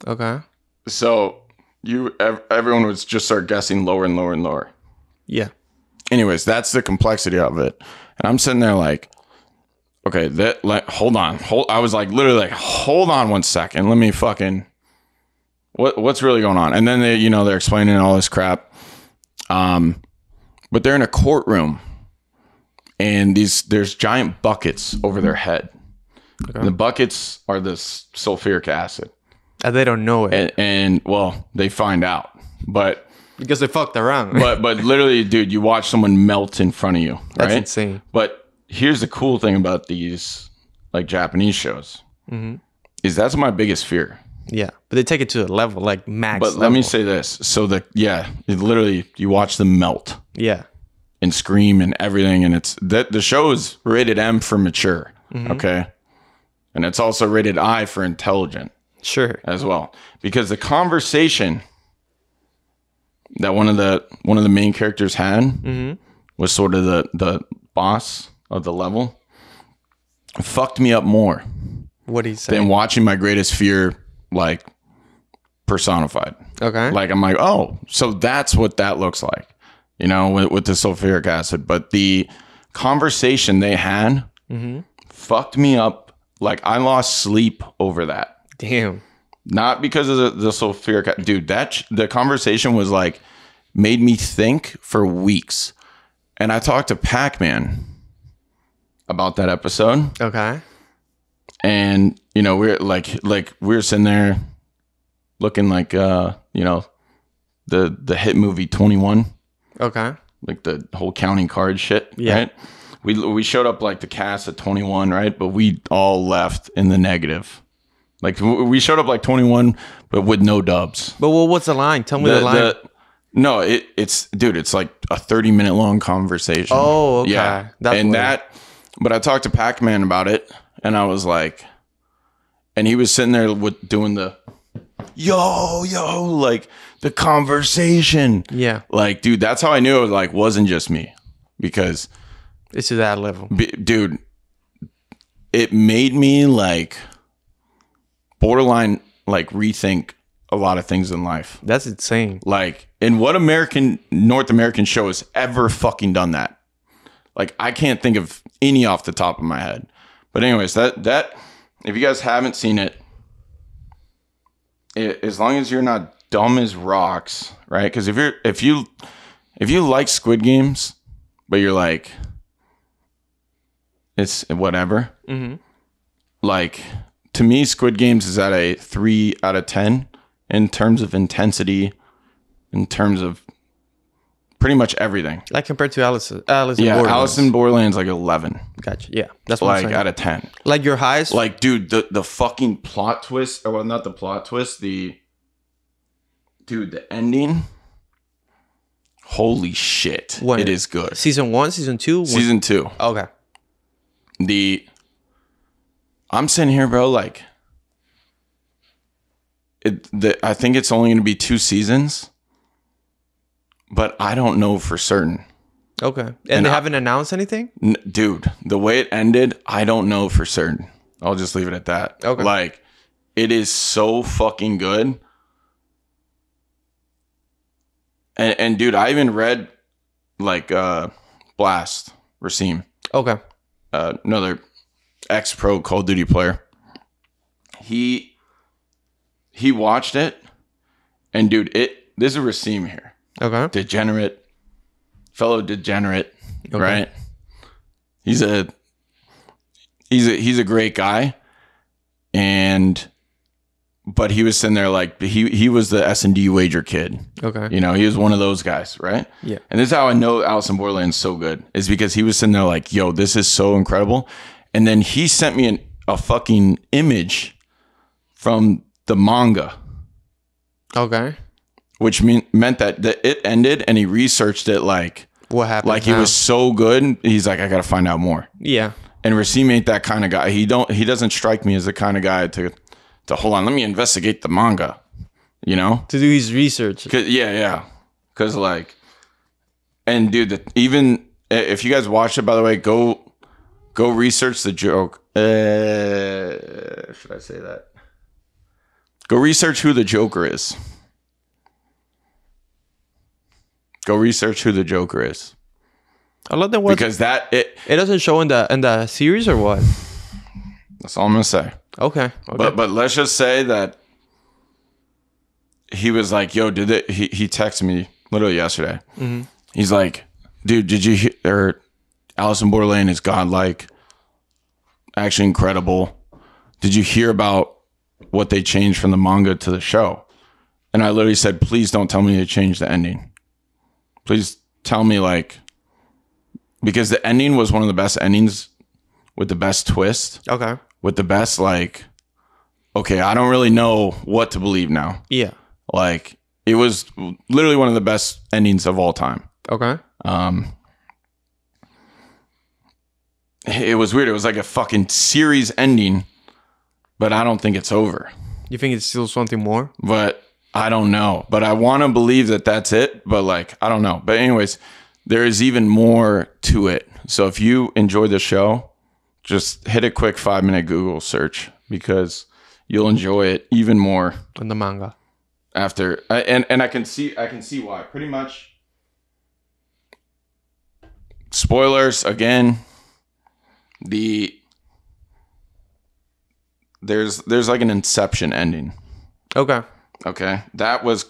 Okay. So everyone would just start guessing lower and lower and lower. Yeah. Anyways, that's the complexity of it. And I'm sitting there like, okay, hold on. I was like, literally like, hold on 1 second. Let me fucking, what's really going on? And then they're explaining all this crap. But they're in a courtroom and there's giant buckets over their head. Okay. And the buckets are this sulfuric acid. And they don't know it. And well, they find out, but because they fucked around. but literally, dude, you watch someone melt in front of you. Right? That's insane. But here's the cool thing about these like Japanese shows is that's my biggest fear. Yeah, but they take it to a level like max. But let me say this: so literally, you watch them melt. Yeah, and scream and everything, and it's that the show is rated M for mature. Okay, and it's also rated I for intelligent. Sure, as well, because the conversation that one of the main characters had was sort of the boss of the level. Fucked me up more. What did he say? Than watching my greatest fear like personified. Okay, like I'm like, oh, so that's what that looks like, with the sulfuric acid. But the conversation they had fucked me up. Like I lost sleep over that. Damn. Not because of the sulfuric acid. Dude, the conversation was like, made me think for weeks. And I talked to Pac-Man about that episode. Okay. And, we're like we were sitting there looking like, the hit movie 21. Okay. Like the whole counting card shit. Yeah. Right? We showed up like the cast at 21, right? But we all left in the negative. Like we showed up like 21, but with no dubs. But what's the line? Tell me the line. No, it's like a 30-minute long conversation. Oh, okay. Yeah. But I talked to Pac-Man about it, and I was like, and he was sitting there doing the, yo, like the conversation. Yeah. Like, dude, that's how I knew it wasn't just me, because it's to that level. Dude, it made me like borderline like rethink a lot of things in life. That's insane. Like, in what North American show has ever fucking done that? Like, I can't think of any off the top of my head. But anyways, that if you guys haven't seen it, as long as you're not dumb as rocks, right? Because if you like Squid Games, but you're like, it's whatever. Like, to me, Squid Games is at a 3 out of 10 in terms of intensity, in terms of pretty much everything. Like compared to Alice in Borderlands. Alice in Borderlands like 11. Gotcha. Yeah, that's what like I'm saying. Out of 10. Like your highest. Like, dude, the fucking plot twist. Well, not the plot twist. The ending. Holy shit! It is good. Season 1, season 2, season 2. Okay. I'm sitting here, bro. Like, I think it's only going to be 2 seasons, but I don't know for certain. Okay, and they haven't announced anything, dude. The way it ended, I don't know for certain. I'll just leave it at that. Okay, like, it is so fucking good. And dude, I even read like Blast Rasim. Okay, another ex-pro Call of Duty player. He watched it, and dude, this is Rasim here. Okay, fellow degenerate, okay. Right? He's a great guy, but he was sitting there like he was the S&D wager kid. Okay, he was one of those guys, right? Yeah. And this is how I know Alice in Borderlands so good, is because he was sitting there like, yo, this is so incredible. And then he sent me a fucking image from the manga. Okay. Which meant that it ended, and he researched it like what happened. Like, he was so good. He's like, I got to find out more. Yeah. And Rasim ain't that kind of guy. He doesn't strike me as the kind of guy to hold on, let me investigate the manga, to do his research. Yeah. Because like, and dude, even if you guys watch it, by the way, go research the joke. should I say that? Go research who the Joker is. Go research who the Joker is. I love that. Because it doesn't show in the series or what? That's all I'm gonna say. Okay. But let's just say that he was like, "Yo, did it?" He texted me literally yesterday. Mm-hmm. He's like, "Dude, did you hear?" Or Alice in Borderlands is godlike, actually incredible. Did you hear about what they changed from the manga to the show? And I literally said, "Please don't tell me to change the ending. Please tell me because the ending was one of the best endings with the best twist. Okay. With the best, okay, I don't really know what to believe now. Yeah. It was literally one of the best endings of all time. Okay. It was weird. It was like a fucking series ending, but I don't think it's over. You think it's still something more? But I don't know. But I want to believe that that's it. But I don't know. But anyways, there is even more to it. So if you enjoy the show, just hit a quick 5-minute Google search because you'll enjoy it even more On the manga. after. And I can see why. Pretty much. Spoilers again. There's like an Inception ending. Okay. Okay, that was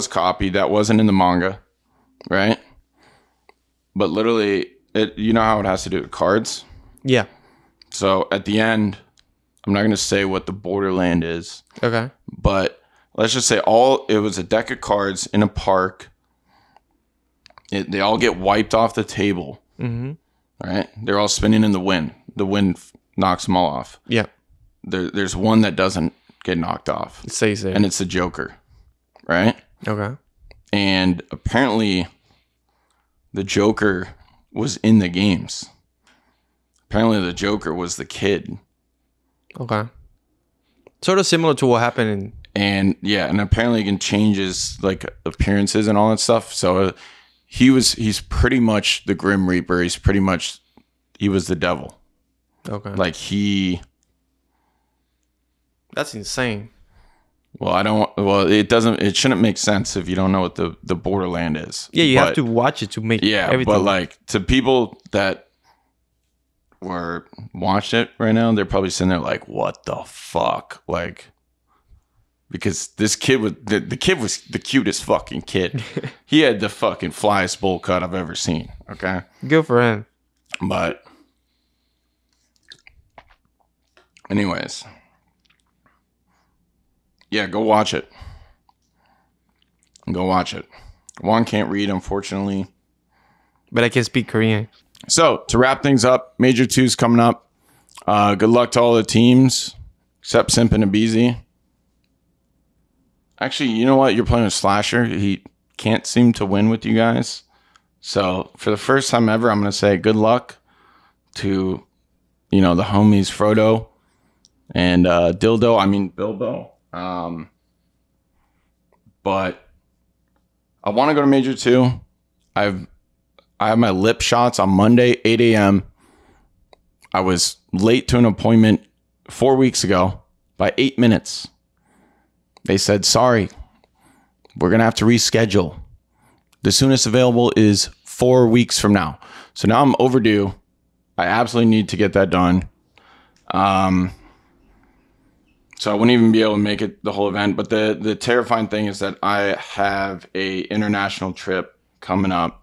copied. That wasn't in the manga, right? But literally, you know how it has to do with cards. Yeah. So at the end, I'm not gonna say what the Borderland is. Okay. But let's just say it was a deck of cards in a park. They all get wiped off the table. Mm-hmm. Right? They're all spinning in the wind. The wind knocks them all off. Yeah. There's one that doesn't get knocked off. It stays there. And it's the Joker. Right? Okay. And apparently the Joker was in the games. Apparently the Joker was the kid. Okay. Sort of similar to what happened and apparently it can change his appearances and all that stuff. So he's pretty much the Grim Reaper. He was the devil. Okay. That's insane. It shouldn't make sense if you don't know what the Borderland is. Yeah, you have to watch it to make everything. But to people that watched it right now, they're probably sitting there like, what the fuck? Because this kid was the kid was the cutest fucking kid. He had the fucking flyest bowl cut I've ever seen. Okay. Good for him. But anyways. Yeah, go watch it. Go watch it. Juan can't read, unfortunately. But I can speak Korean. So, to wrap things up, Major 2's coming up. Good luck to all the teams, except Simp and Abizi. Actually, you know what? You're playing with Slasher. He can't seem to win with you guys. So, for the first time ever, I'm going to say good luck to, the homies Frodo and Bilbo. But I want to go to Major 2. I have my lip shots on Monday, 8 a.m. I was late to an appointment 4 weeks ago by 8 minutes. They said, sorry, we're going to have to reschedule. The soonest available is 4 weeks from now. So now I'm overdue. I absolutely need to get that done. So I wouldn't even be able to make it the whole event. But the terrifying thing is that I have a international trip coming up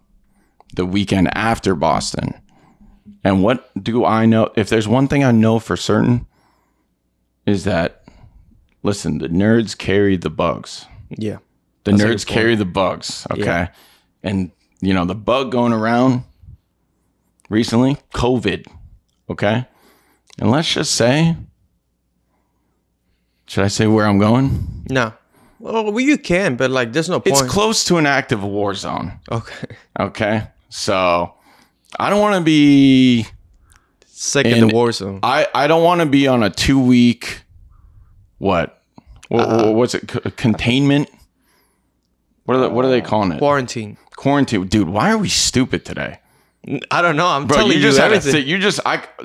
the weekend after Boston. And what do I know? If there's one thing I know for certain is that, listen, the nerds carry the bugs. Yeah. The nerds carry the bugs. Okay. Yeah. And, the bug going around recently, COVID. Okay. And let's just say, should I say where I'm going? No. Well, you can, but there's no point. It's close to an active war zone. Okay. Okay. So I don't want to be sick in the war zone. I don't want to be on a 2-week, what's it? Containment? What are they calling it? Quarantine. Dude, why are we stupid today? I don't know. I'm Bro, telling you just had everything.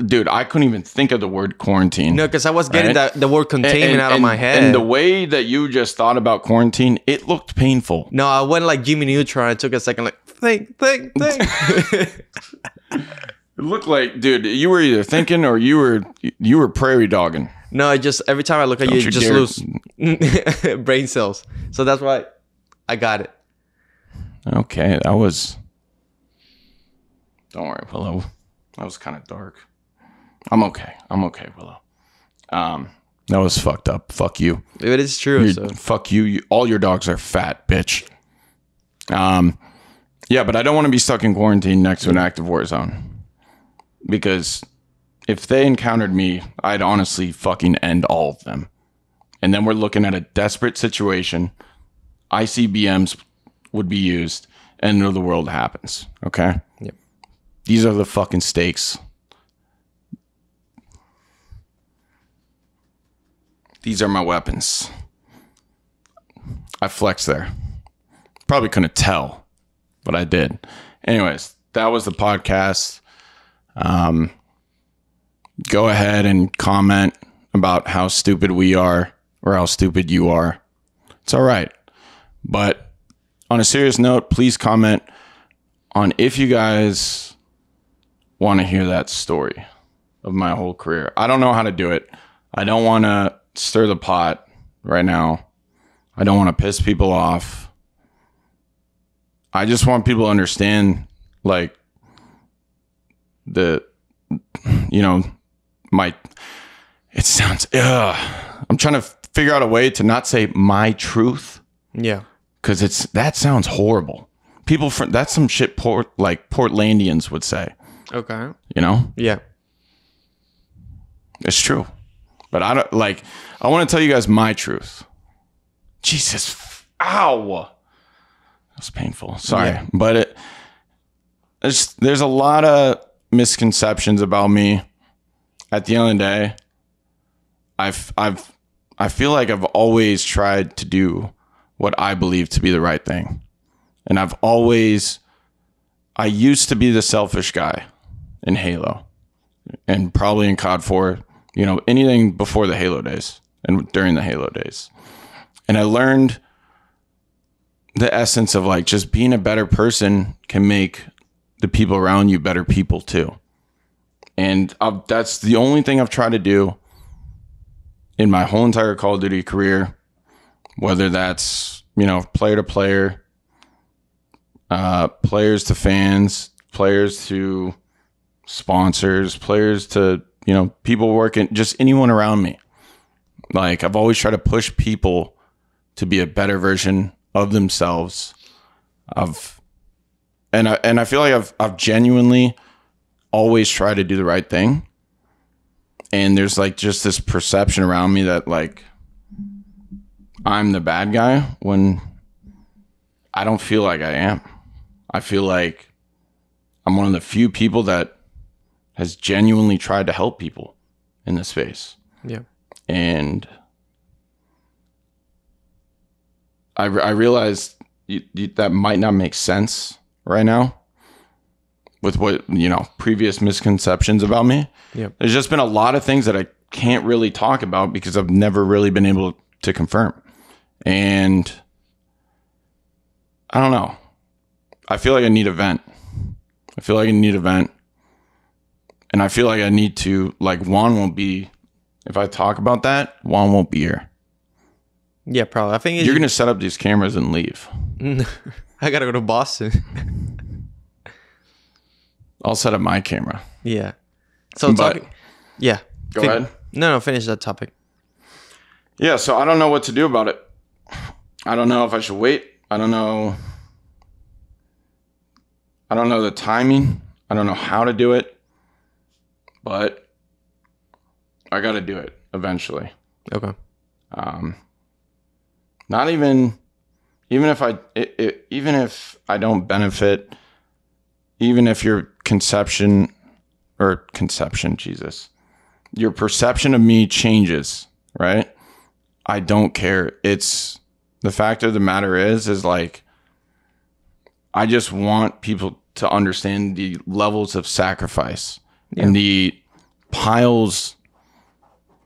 dude, I couldn't even think of the word quarantine. No, because I was getting right? the word containment out of my head. And the way that you just thought about quarantine, it looked painful. No, I went like Jimmy Neutron. I took a second, like, think. It looked like, dude, you were either thinking or you were prairie dogging. No, I just, every time I look at you just lose brain cells. So that's why I got it. Okay, that was... Don't worry, Willow. That was kind of dark. I'm okay, Willow. That was fucked up. Fuck you. It is true. So. Fuck you. All your dogs are fat, bitch. Yeah, but I don't want to be stuck in quarantine next to an active war zone. Because if they encountered me, I'd honestly fucking end all of them. And then we're looking at a desperate situation. ICBMs would be used, and the world happens. Okay? Yep. These are the fucking stakes. These are my weapons. I flexed there. Probably couldn't tell, but I did. Anyways, that was the podcast. Go ahead and comment about how stupid we are or how stupid you are. It's all right. But on a serious note, please comment on if you guys want to hear that story of my whole career. I don't know how to do it. I don't want to stir the pot right now. I don't want to piss people off. I just want people to understand, like, it sounds, I'm trying to figure out a way to not say my truth. Yeah. Because that sounds horrible. People that's some shit Portlandians would say. Okay. You know? Yeah. It's true. But I want to tell you guys my truth. Jesus. Ow. That was painful. Sorry. Yeah. But there's a lot of misconceptions about me. At the end of the day, I feel like I've always tried to do what I believe to be the right thing. And I used to be the selfish guy in Halo and probably in COD 4, anything before the Halo days and during the Halo days. And I learned the essence of like just being a better person can make the people around you better people too. And that's the only thing I've tried to do in my whole entire Call of Duty career, whether that's, player to player, players to fans, players to sponsors, players to, people working, just anyone around me. Like, I've always tried to push people to be a better version of themselves. And I feel like I've genuinely always tried to do the right thing. And there's like just this perception around me that like I'm the bad guy when I don't feel like I am. I feel like I'm one of the few people that has genuinely tried to help people in this space. Yeah. And I realized that might not make sense right now with what, previous misconceptions about me. Yeah. There's just been a lot of things that I can't really talk about because I've never really been able to confirm. And I don't know. I feel like I need a vent. And I feel like I need to, like, Juan won't be, if I talk about that, Juan won't be here. Yeah, probably. I think you're going to set up these cameras and leave. I got to go to Boston. I'll set up my camera. Yeah. So yeah. Go ahead. No, finish that topic. Yeah, so I don't know what to do about it. I don't know if I should wait. I don't know the timing. I don't know how to do it. But I got to do it eventually. Okay. Not even if I don't benefit, even if your your perception of me changes, right? I don't care. It's the fact of the matter is like, I just want people to understand the levels of sacrifice and the piles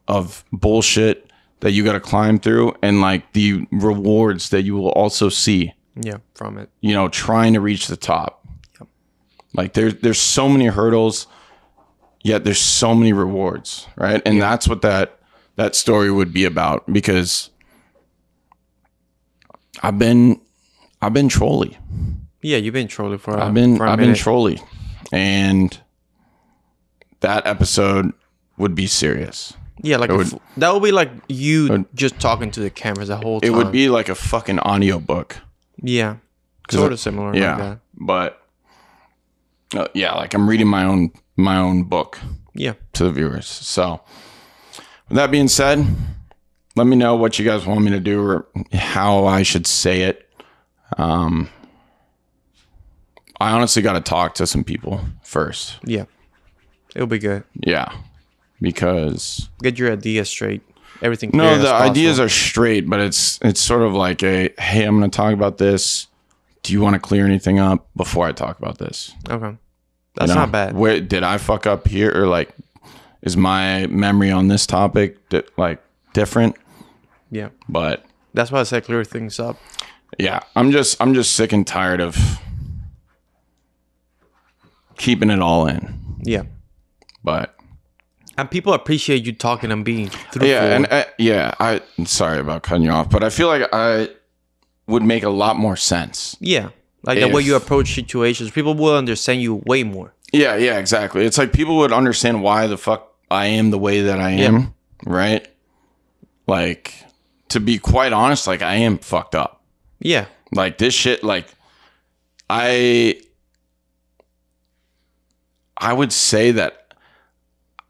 of bullshit that you got to climb through, and like the rewards that you will also see. Yeah, from it. You know, trying to reach the top. Yep. Like there's so many hurdles, yet there's so many rewards, right? And that's what that story would be about, because I've been trolly. Yeah, you've been trolling for a I've been minute. trolly, and that episode would be serious. Yeah, like that would be like you just talking to the cameras the whole time. It would be like a fucking audio book. Yeah, sort of similar. Yeah, like that. but yeah, like I'm reading my own book. Yeah, to the viewers. So, with that being said, let me know what you guys want me to do or how I should say it. I honestly got to talk to some people first. Yeah, it'll be good. Yeah, because get your ideas straight. Everything. No, the ideas are straight, but it's sort of like hey, I'm going to talk about this. Do you want to clear anything up before I talk about this? Okay, that's not bad. Where did I fuck up here, or like, is my memory on this topic like different? Yeah, but that's why I said clear things up. Yeah, I'm just sick and tired of keeping it all in. Yeah, but. And people appreciate you talking and being truthful. Yeah, I'm sorry about cutting you off, but I feel like I would make a lot more sense. Yeah, like the way you approach situations, people will understand you way more. Yeah, exactly. It's like people would understand why the fuck I am the way that I am, right? Like, to be quite honest, like I am fucked up. Yeah. Like this shit, like I would say that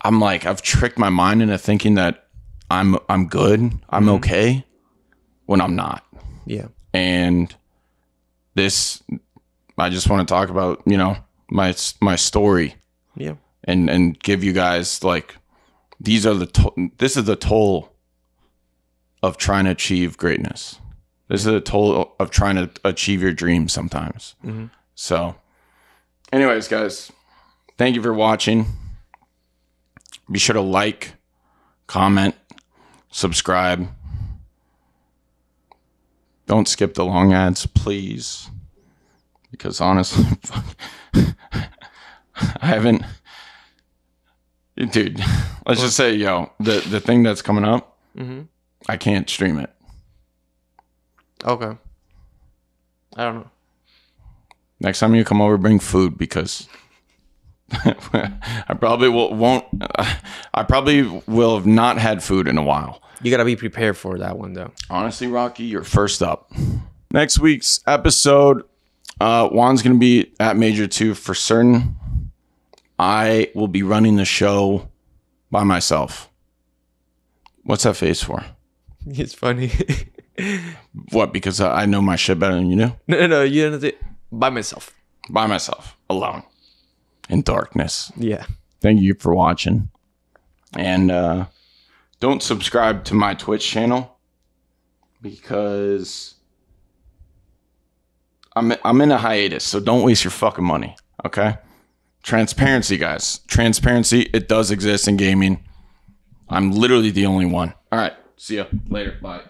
I've tricked my mind into thinking that I'm good, I'm okay, when I'm not. Yeah. And this, I just want to talk about, you know, my story. Yeah. And give you guys like, this is the toll of trying to achieve greatness. This is a toll of trying to achieve your dreams sometimes. Mm-hmm. So, anyways, guys, thank you for watching. Be sure to like, comment, subscribe. Don't skip the long ads, please. Because honestly, I haven't... Dude, let's just say, the thing that's coming up, I can't stream it. Okay. I don't know. Next time you come over, bring food, because... I probably won't. I probably will have not had food in a while. You gotta be prepared for that one, though. Honestly, Rocky, you're first up. Next week's episode, Juan's gonna be at Major 2 for certain. I will be running the show by myself. What's that face for? It's funny. What? Because I know my shit better than you do? No. You know, by myself. By myself, alone. In darkness. Yeah. Thank you for watching. And don't subscribe to my Twitch channel because I'm in a hiatus, so don't waste your fucking money, okay? Transparency, guys. Transparency, it does exist in gaming. I'm literally the only one. All right. See ya later. Bye.